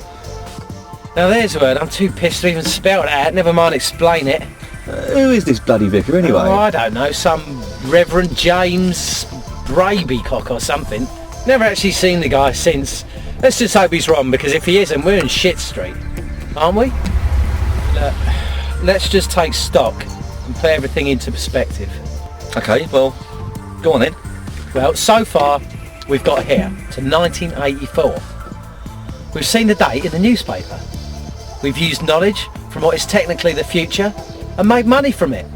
Speaker 2: Now there's a word I'm too pissed to even spell it out, never mind explain it.
Speaker 11: Who is this bloody vicar anyway?
Speaker 2: Oh, I don't know, some Reverend James Brabycock or something. Never actually seen the guy since. Let's just hope he's wrong, because if he isn't, we're in shit street, aren't we? Let's just take stock and put everything into perspective.
Speaker 11: Okay, well, go on then.
Speaker 2: Well, so far we've got here to 1984. We've seen the date in the newspaper. We've used knowledge from what is technically the future and made money from it.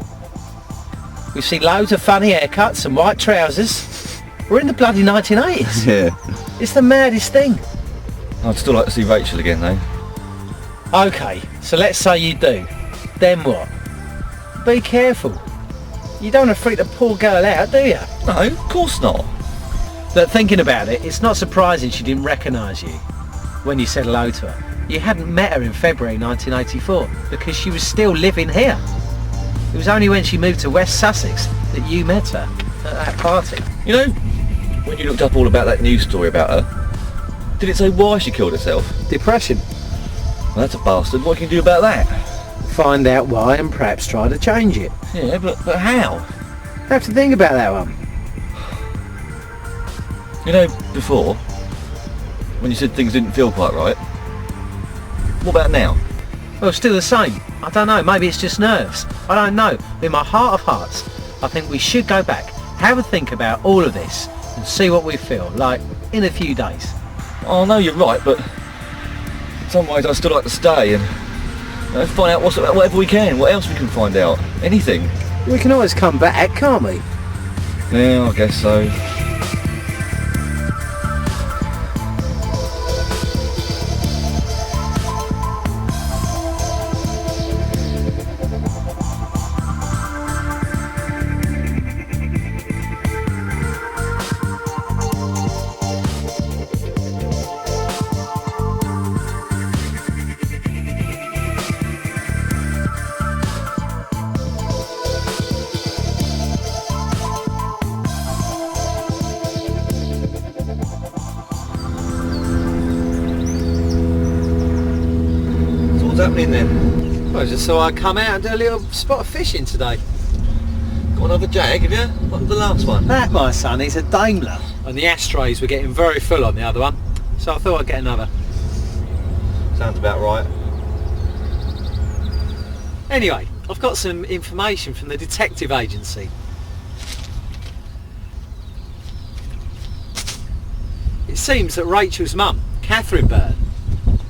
Speaker 2: We've seen loads of funny haircuts and white trousers. We're in the bloody 1980s.
Speaker 11: Yeah.
Speaker 2: It's the maddest thing.
Speaker 11: I'd still like to see Rachel again though.
Speaker 2: Okay, so let's say you do. Then what? Be careful. You don't want to freak the poor girl out, do you?
Speaker 11: No, of course not.
Speaker 2: But thinking about it, it's not surprising she didn't recognise you when you said hello to her. You hadn't met her in February 1984 because she was still living here. It was only when she moved to West Sussex that you met her at that party.
Speaker 11: You know, when you looked up all about that news story about her, did it say why she killed herself?
Speaker 2: Depression.
Speaker 11: Well, that's a bastard. What can you do about that?
Speaker 2: Find out why and perhaps try to change it.
Speaker 11: Yeah, but how?
Speaker 2: Have to think about that one.
Speaker 11: You know, before, when you said things didn't feel quite right, what about now?
Speaker 2: Well, still the same. I don't know, maybe it's just nerves. I don't know. In my heart of hearts, I think we should go back, have a think about all of this and see what we feel, like, in a few days.
Speaker 11: Oh, no, you're right, but in some ways I'd still like to stay and find out whatever we can, what else we can find out, anything.
Speaker 2: We can always come back, can't we?
Speaker 11: Yeah, I guess so. What's happening then?
Speaker 2: Well, I just thought I'd come out and do a little spot of fishing today.
Speaker 11: Got another jag, have you? What was the last one?
Speaker 2: That, my son, is a Daimler. And the ashtrays were getting very full on the other one, so I thought I'd get another.
Speaker 11: Sounds about right.
Speaker 2: Anyway, I've got some information from the detective agency. It seems that Rachel's mum, Catherine Byrne,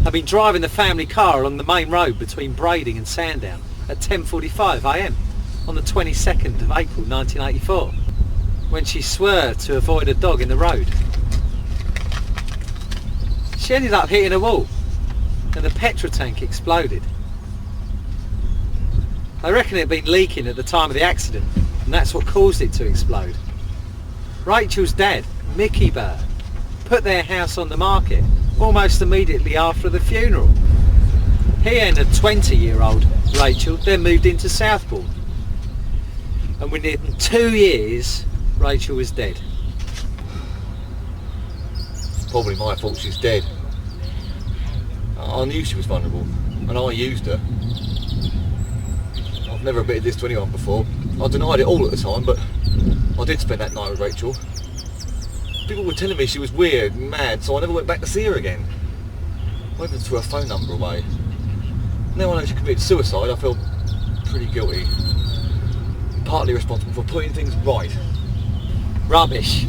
Speaker 2: had been driving the family car along the main road between Brading and Sandown at 10:45 a.m. on the 22nd of April 1984, when she swerved to avoid a dog in the road. She ended up hitting a wall and the petrol tank exploded. They reckon it had been leaking at the time of the accident and that's what caused it to explode. Rachel's dad, Mickey Byrne, put their house on the market almost immediately after the funeral. He and a 20-year-old Rachel then moved into Southbourne. And within 2 years, Rachel was dead.
Speaker 11: It's probably my fault she's dead. I knew she was vulnerable, and I used her. I've never admitted this to anyone before. I denied it all at the time, but I did spend that night with Rachel. People were telling me she was weird and mad, so I never went back to see her again. I even threw her phone number away. Now I know she committed suicide, I feel pretty guilty. Partly responsible for putting things right.
Speaker 2: Rubbish.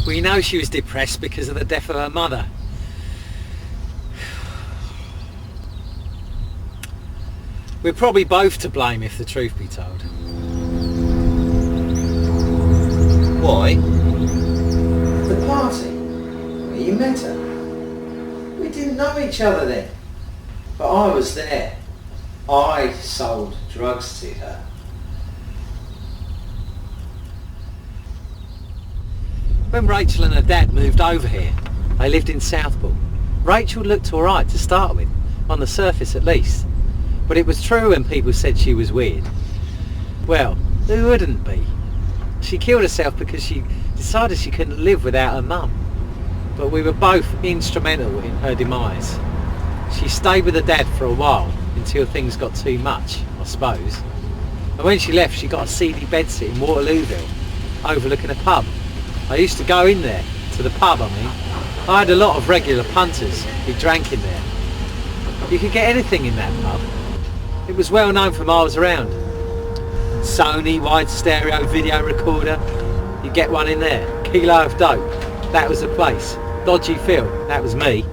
Speaker 2: We know she was depressed because of the death of her mother. We're probably both to blame if the truth be told.
Speaker 11: Why?
Speaker 2: The party where you met her. We didn't know each other then, but I was there. I sold drugs to her. When Rachel and her dad moved over here, they lived in Southport. Rachel looked alright to start with, on the surface at least. But it was true when people said she was weird. Well, who wouldn't be? She killed herself because she decided she couldn't live without her mum. But we were both instrumental in her demise. She stayed with her dad for a while, until things got too much, I suppose. And when she left, she got a seedy bedsit in Waterlooville, overlooking a pub. I used to go in there, to the pub I mean. I had a lot of regular punters who drank in there. You could get anything in that pub. It was well known for miles around. Sony wide stereo video recorder, you get one in there. Kilo of dope, that was the place. Dodgy Phil, that was me.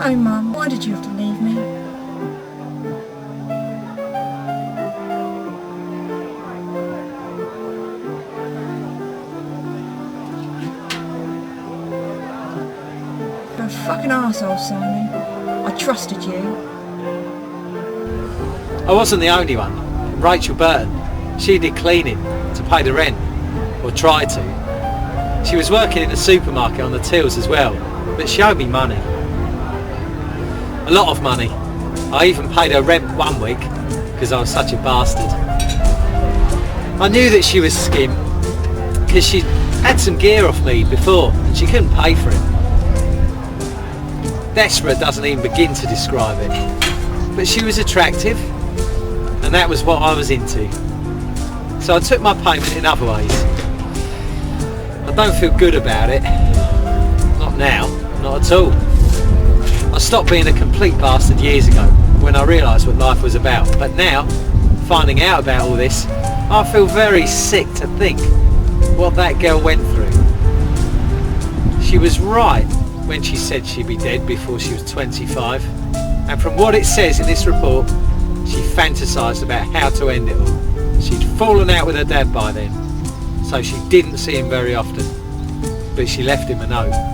Speaker 15: Oh, Mum, why did you have to leave me? You're a fucking arsehole, Sammy. I trusted you.
Speaker 2: I wasn't the only one. Rachel Burton, she did cleaning to pay the rent, or tried to. She was working in a supermarket on the tills as well, but she owed me money. A lot of money. I even paid her rent one week because I was such a bastard. I knew that she was skim because she had some gear off me before and she couldn't pay for it. Desperate doesn't even begin to describe it. But she was attractive and that was what I was into. So I took my payment in other ways. I don't feel good about it. Not now, not at all. I stopped being a complete bastard years ago when I realised what life was about, but now, finding out about all this, I feel very sick to think what that girl went through. She was right when she said she'd be dead before she was 25, and from what it says in this report, she fantasised about how to end it all. She'd fallen out with her dad by then, so she didn't see him very often, but she left him a note.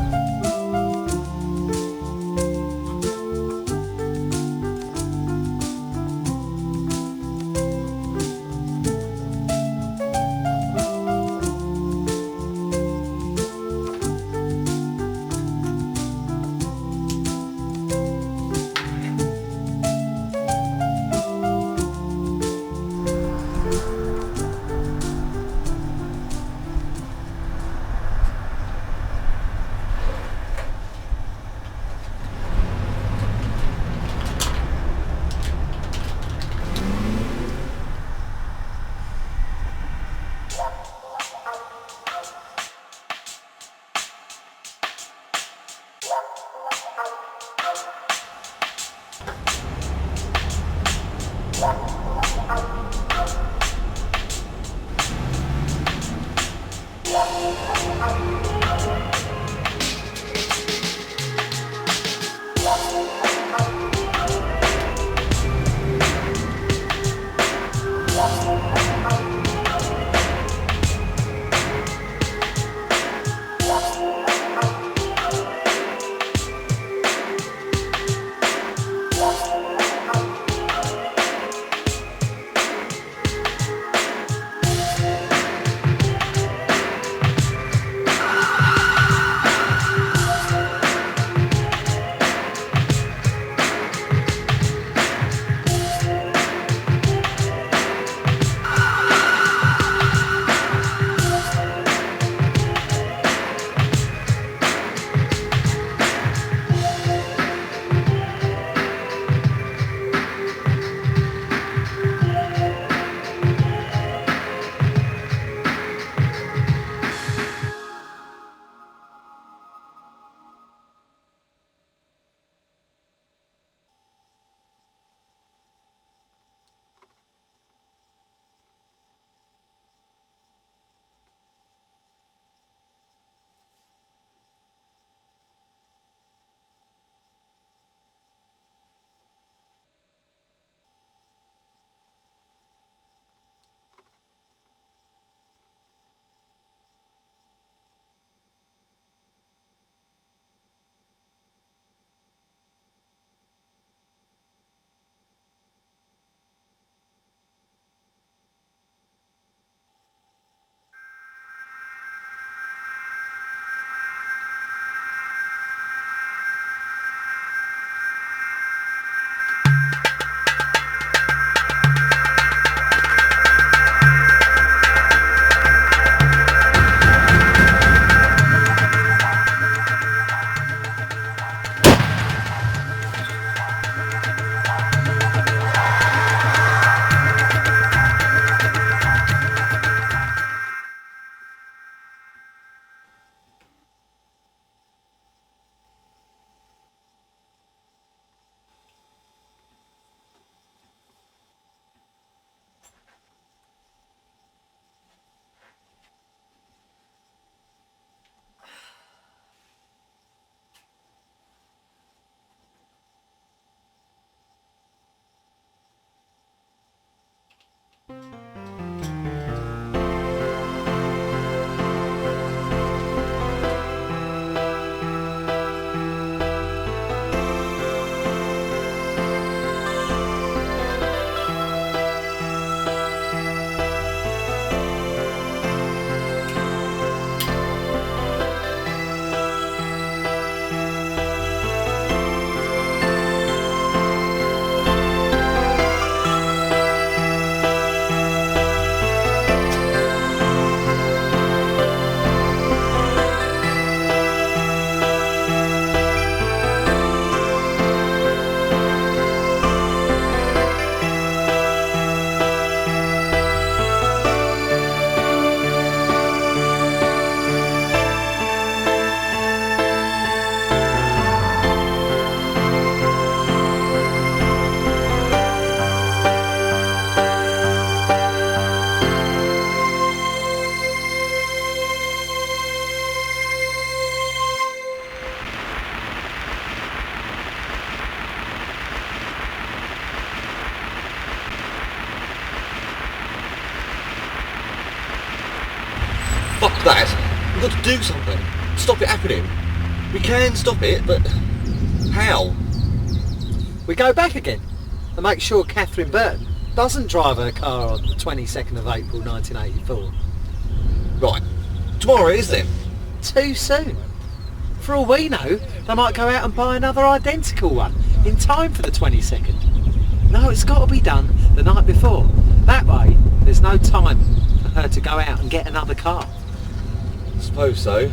Speaker 6: We've got to do something. Stop it happening. We can stop it, but how?
Speaker 2: We go back again and make sure Catherine Burton doesn't drive her car on the 22nd of April 1984.
Speaker 6: Right. Tomorrow it is then.
Speaker 2: Too soon. For all we know, they might go out and buy another identical one in time for the 22nd. No, it's got to be done the night before. That way, there's no time for her to go out and get another car.
Speaker 6: I suppose so.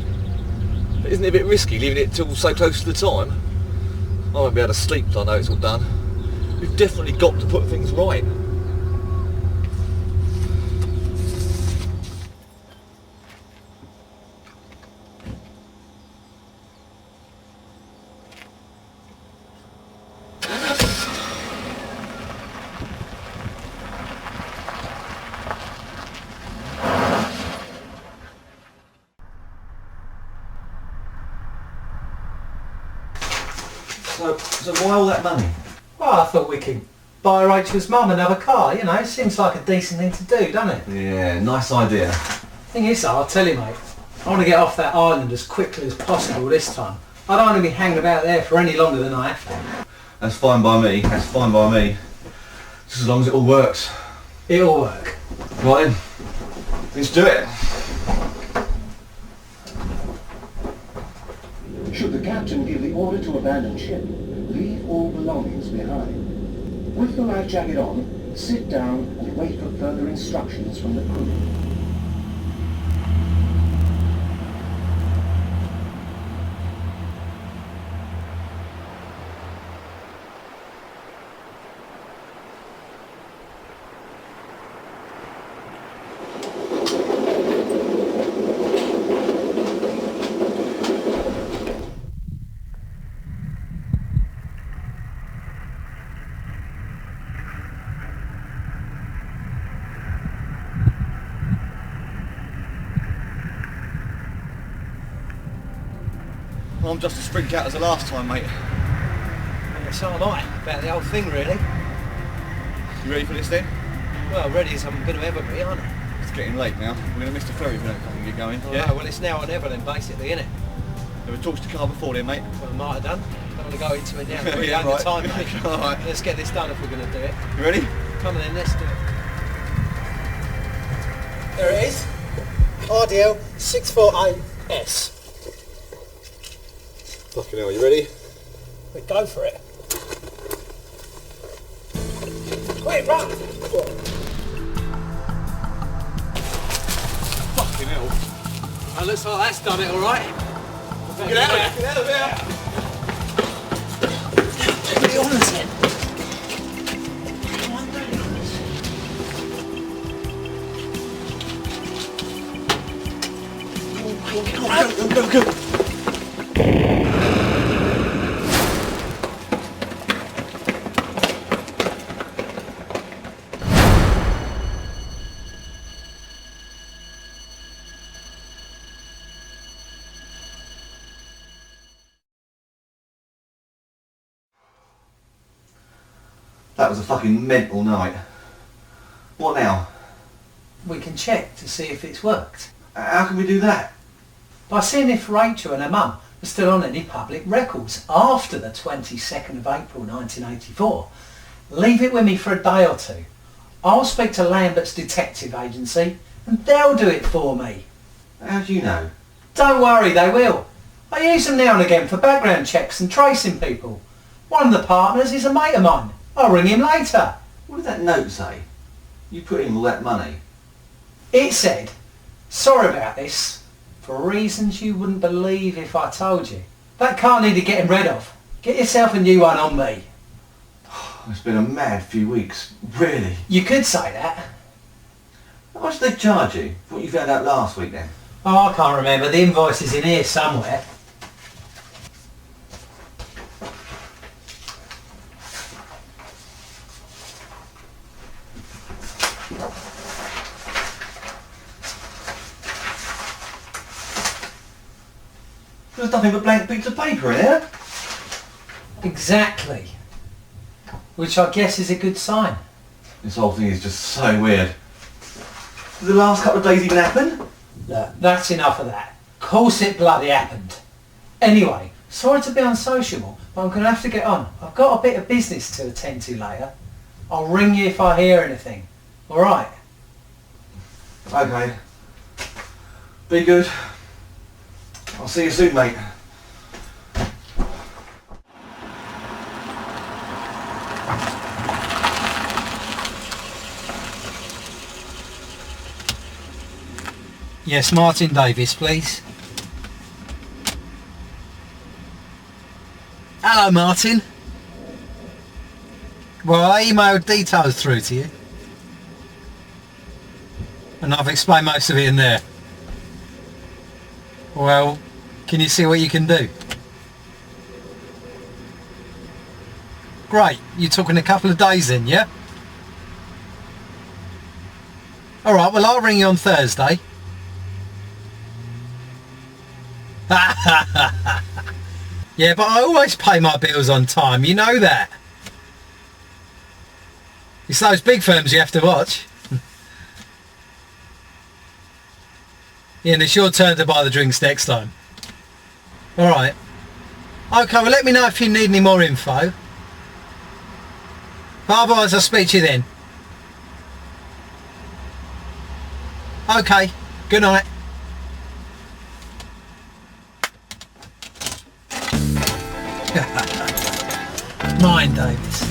Speaker 6: But isn't it a bit risky leaving it till so close to the time? I won't be able to sleep till I know it's all done. We've definitely got to put things right. So why all that money?
Speaker 5: Well, I thought we could buy Rachel's mum another car, you know. Seems like a decent thing to do, doesn't it?
Speaker 6: Yeah, nice idea.
Speaker 5: Thing is, though, I'll tell you, mate, I want to get off that island as quickly as possible this time. I don't want to be hanging about there for any longer than I have to.
Speaker 6: That's fine by me. That's fine by me. Just as long as it all works.
Speaker 5: It'll work.
Speaker 6: Right then. Let's do it.
Speaker 16: Should the captain give the order to abandon ship, leave all belongings behind. With the life jacket on, sit down and wait for further instructions from the crew.
Speaker 6: I'm just as freaked out as the last time, mate.
Speaker 2: Yeah, so am I, about the whole thing, really.
Speaker 6: You ready for this then?
Speaker 2: Well, ready as I'm going to ever be, aren't I?
Speaker 6: It's getting late now. We're going to miss the ferry if we don't fucking get going.
Speaker 2: Yeah? Well, it's now or never then, basically, isn't it?
Speaker 6: Have we talked to the car before then, mate?
Speaker 2: Well, I might have done. Don't want to go into it now. We're
Speaker 6: Yeah,
Speaker 2: over
Speaker 6: right.
Speaker 2: time, mate.
Speaker 6: All right.
Speaker 2: Let's get this done if we're going to do it.
Speaker 6: You ready?
Speaker 2: Come on then, let's do it.
Speaker 17: There it is. RDL 648S.
Speaker 6: Fucking hell, you ready?
Speaker 17: We go for it. Quick, run!
Speaker 6: Fucking hell.
Speaker 2: Well, looks like that's done it, all right.
Speaker 6: Get out of here!
Speaker 2: Put it on us then.
Speaker 6: Go. That was a fucking mental night. What now?
Speaker 5: We can check to see if it's worked.
Speaker 6: How can we do that?
Speaker 5: By seeing if Rachel and her mum are still on any public records after the 22nd of April 1984. Leave it with me for a day or two. I'll speak to Lambert's detective agency and they'll do it for me.
Speaker 6: How do you know?
Speaker 5: Don't worry, they will. I use them now and again for background checks and tracing people. One of the partners is a mate of mine. I'll ring him later.
Speaker 6: What did that note say? You put in all that money.
Speaker 5: It said, sorry about this, for reasons you wouldn't believe if I told you. That car needed getting rid of. Get yourself a new one on me.
Speaker 6: It's been a mad few weeks, really.
Speaker 5: You could say that.
Speaker 6: How much did they charge you for what you found out last week then?
Speaker 5: Oh, I can't remember. The invoice is in here somewhere.
Speaker 6: There's nothing but blank bits of paper in here.
Speaker 5: Exactly. Which I guess is a good sign.
Speaker 6: This whole thing is just so weird. Did the last couple of days even happen?
Speaker 5: Look, that's enough of that. Course it bloody happened. Anyway, sorry to be unsociable, but I'm going to have to get on. I've got a bit of business to attend to later. I'll ring you if I hear anything. Alright?
Speaker 6: Okay. Be good. I'll see you soon, mate.
Speaker 13: Yes, Martin Davis, please. Hello, Martin. Well, I emailed details through to you. And I've explained most of it in there. Well, can you see what you can do? Great, you're talking a couple of days then, yeah? Alright, well I'll ring you on Thursday. Yeah, but I always pay my bills on time, you know that. It's those big firms you have to watch. Yeah, and it's your turn to buy the drinks next time. Alright. Okay, well let me know if you need any more info. But otherwise I'll speak to you then. Okay, good night. Mine, Davis.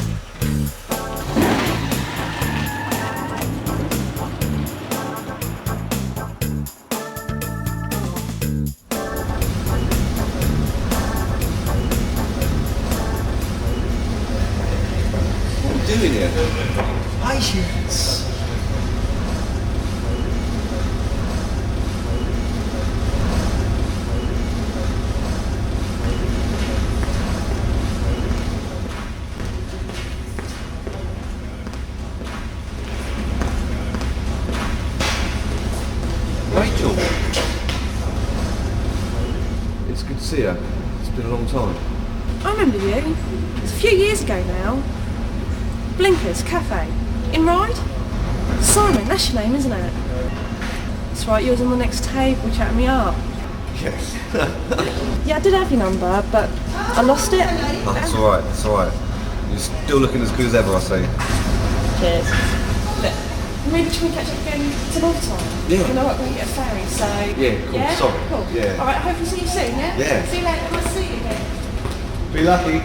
Speaker 6: What are you doing here?
Speaker 13: Patience.
Speaker 6: Rachel. It's good to see you. It's been a long time.
Speaker 18: I remember you. It's a few years ago now. Blinkers Cafe. In Ryde? Simon, that's your name, isn't it? That's right, you was on the next table chatting me up.
Speaker 6: Yes.
Speaker 18: Yeah, I did have your number, but I lost it.
Speaker 6: Oh, it's alright, it's alright. You're still looking as good as ever, I see.
Speaker 18: Cheers. Look, maybe should we catch up again some other time?
Speaker 6: Yeah.
Speaker 18: I know I'm going to get a ferry, so...
Speaker 6: Yeah, cool,
Speaker 18: yeah?
Speaker 6: sorry.
Speaker 18: Cool.
Speaker 6: Yeah.
Speaker 18: Alright, hope to see you soon, yeah?
Speaker 6: Yeah.
Speaker 18: See you later, nice to see you again.
Speaker 6: Be lucky.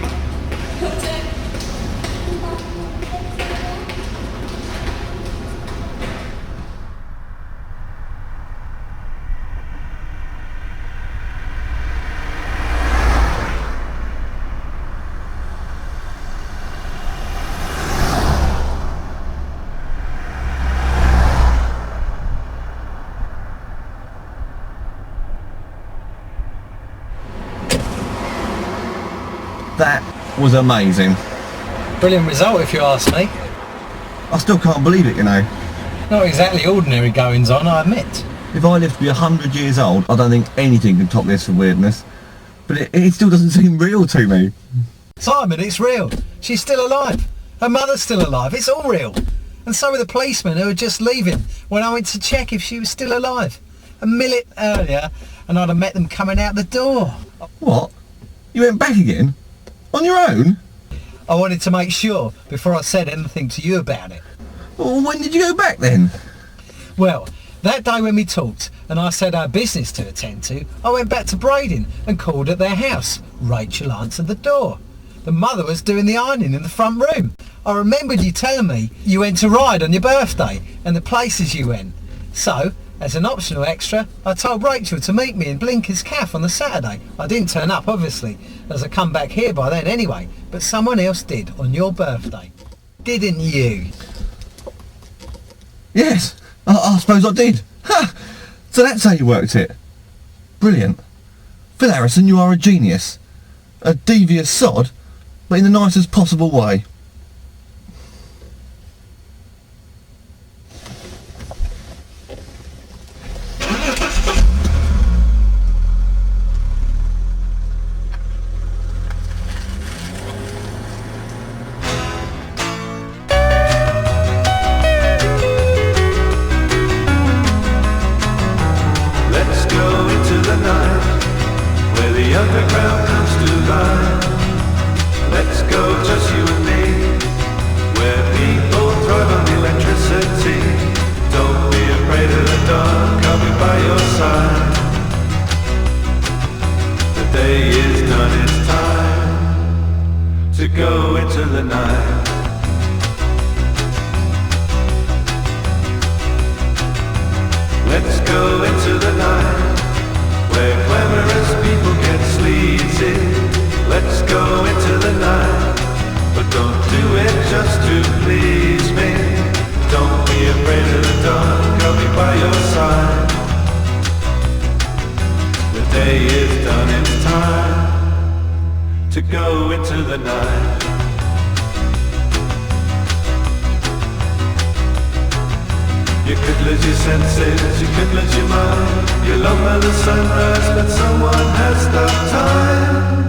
Speaker 6: That was amazing.
Speaker 13: Brilliant result if you ask me.
Speaker 6: I still can't believe it, you know.
Speaker 13: Not exactly ordinary goings on, I admit.
Speaker 6: If I live to be 100 years old, I don't think anything can top this for weirdness. But it still doesn't seem real to me.
Speaker 13: Simon, it's real. She's still alive. Her mother's still alive. It's all real. And so were the policemen who were just leaving when I went to check if she was still alive. A minute earlier and I'd have met them coming out the door.
Speaker 6: What? You went back again? On your own?
Speaker 13: I wanted to make sure before I said anything to you about it.
Speaker 6: Well, when did you go back then?
Speaker 13: Well, that day when we talked and I said I had business to attend to, I went back to Brading and called at their house. Rachel answered the door. The mother was doing the ironing in the front room. I remembered you telling me you went to Ryde on your birthday and the places you went. So, as an optional extra, I told Rachel to meet me in Blinkers Cafe on the Saturday. I didn't turn up, obviously, as I come back here by then anyway, but someone else did on your birthday. Didn't you?
Speaker 6: Yes, I suppose I did. Ha! So that's how you worked it. Brilliant. Phil Harrison, you are a genius. A devious sod, but in the nicest possible way.
Speaker 8: Let's go into the night.
Speaker 19: the night. You could lose your senses, you could lose your mind. You love by the sunrise, but someone has stopped time.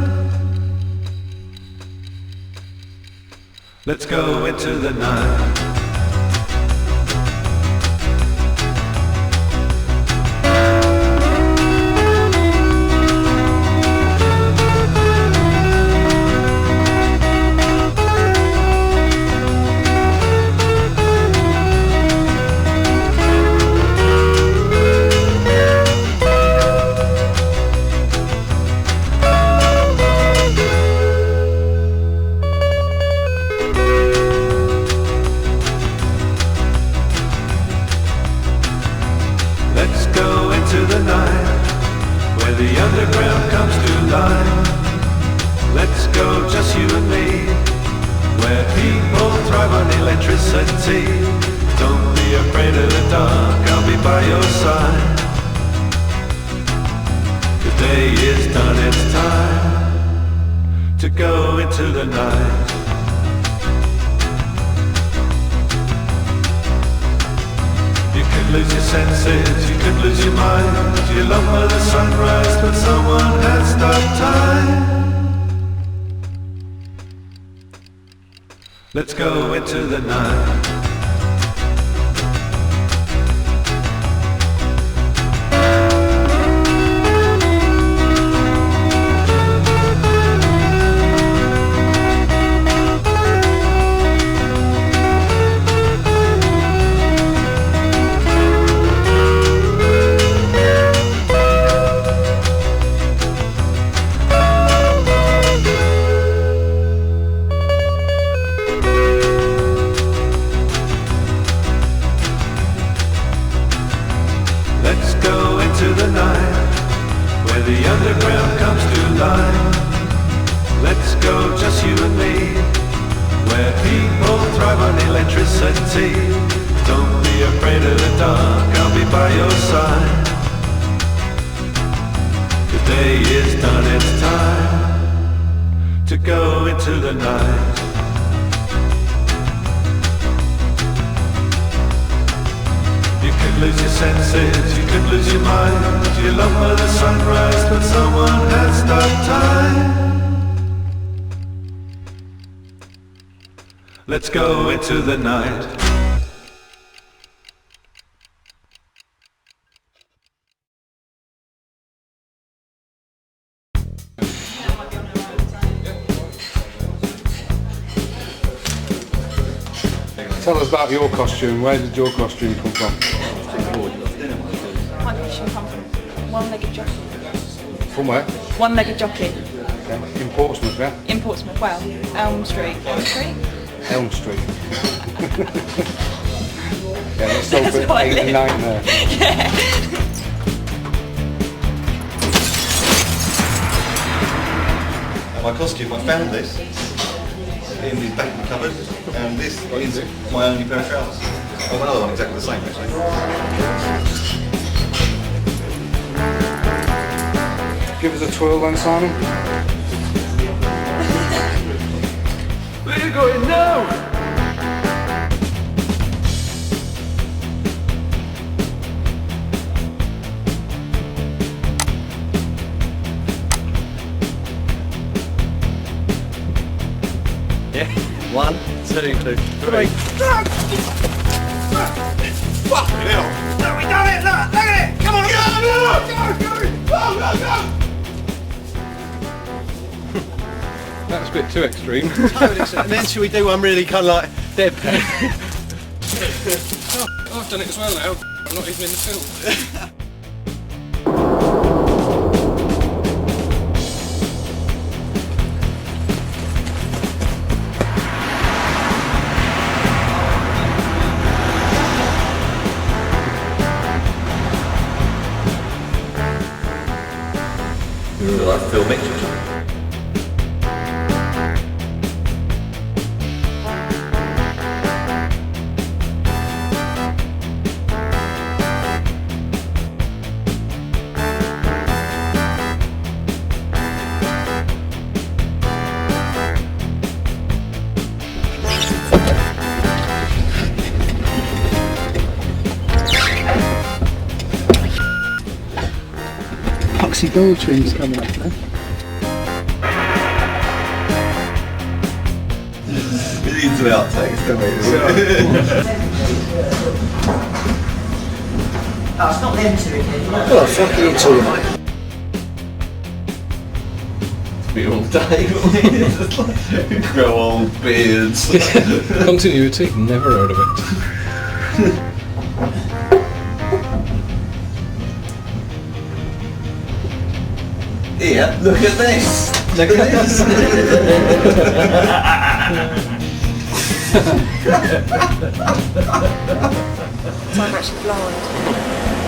Speaker 19: Let's go into the night. Let's go into the night. Let's go into the night.
Speaker 20: Tell us about your costume. Where did your costume come from?
Speaker 10: My costume comes from one-legged jockey.
Speaker 20: From where?
Speaker 10: One-legged jockey.
Speaker 20: Okay. In Portsmouth, yeah?
Speaker 10: In Portsmouth, well, Elm Street. Elm Street?
Speaker 20: Elm Street. Yeah, let's stop at 8 and 9 there.
Speaker 10: Yeah.
Speaker 11: My costume, I found this in the back of the cupboard, and this is my only pair of trousers. Oh, another one exactly the same actually.
Speaker 20: Give us a twirl then, Simon.
Speaker 19: Where are you going now?
Speaker 3: Yeah. 1, 2, 3.
Speaker 19: Fucking hell! No, we done it! Look at it! Come on! Go!
Speaker 20: That's a bit too extreme.
Speaker 3: And then should we do one really kind of like deadpan?
Speaker 20: I've done it as well now. I'm not even in the film.
Speaker 11: Like Phil Mitchell.
Speaker 12: Dixie Doll tunes coming up now.
Speaker 11: We need some outtakes, don't we?
Speaker 21: Oh, it's not them two again.
Speaker 12: Oh, fuck you two, mate.
Speaker 6: Be all day. Grow old beards.
Speaker 20: Continuity, never heard of it.
Speaker 11: Here, look at this. Look at this.
Speaker 9: So I'm actually blind.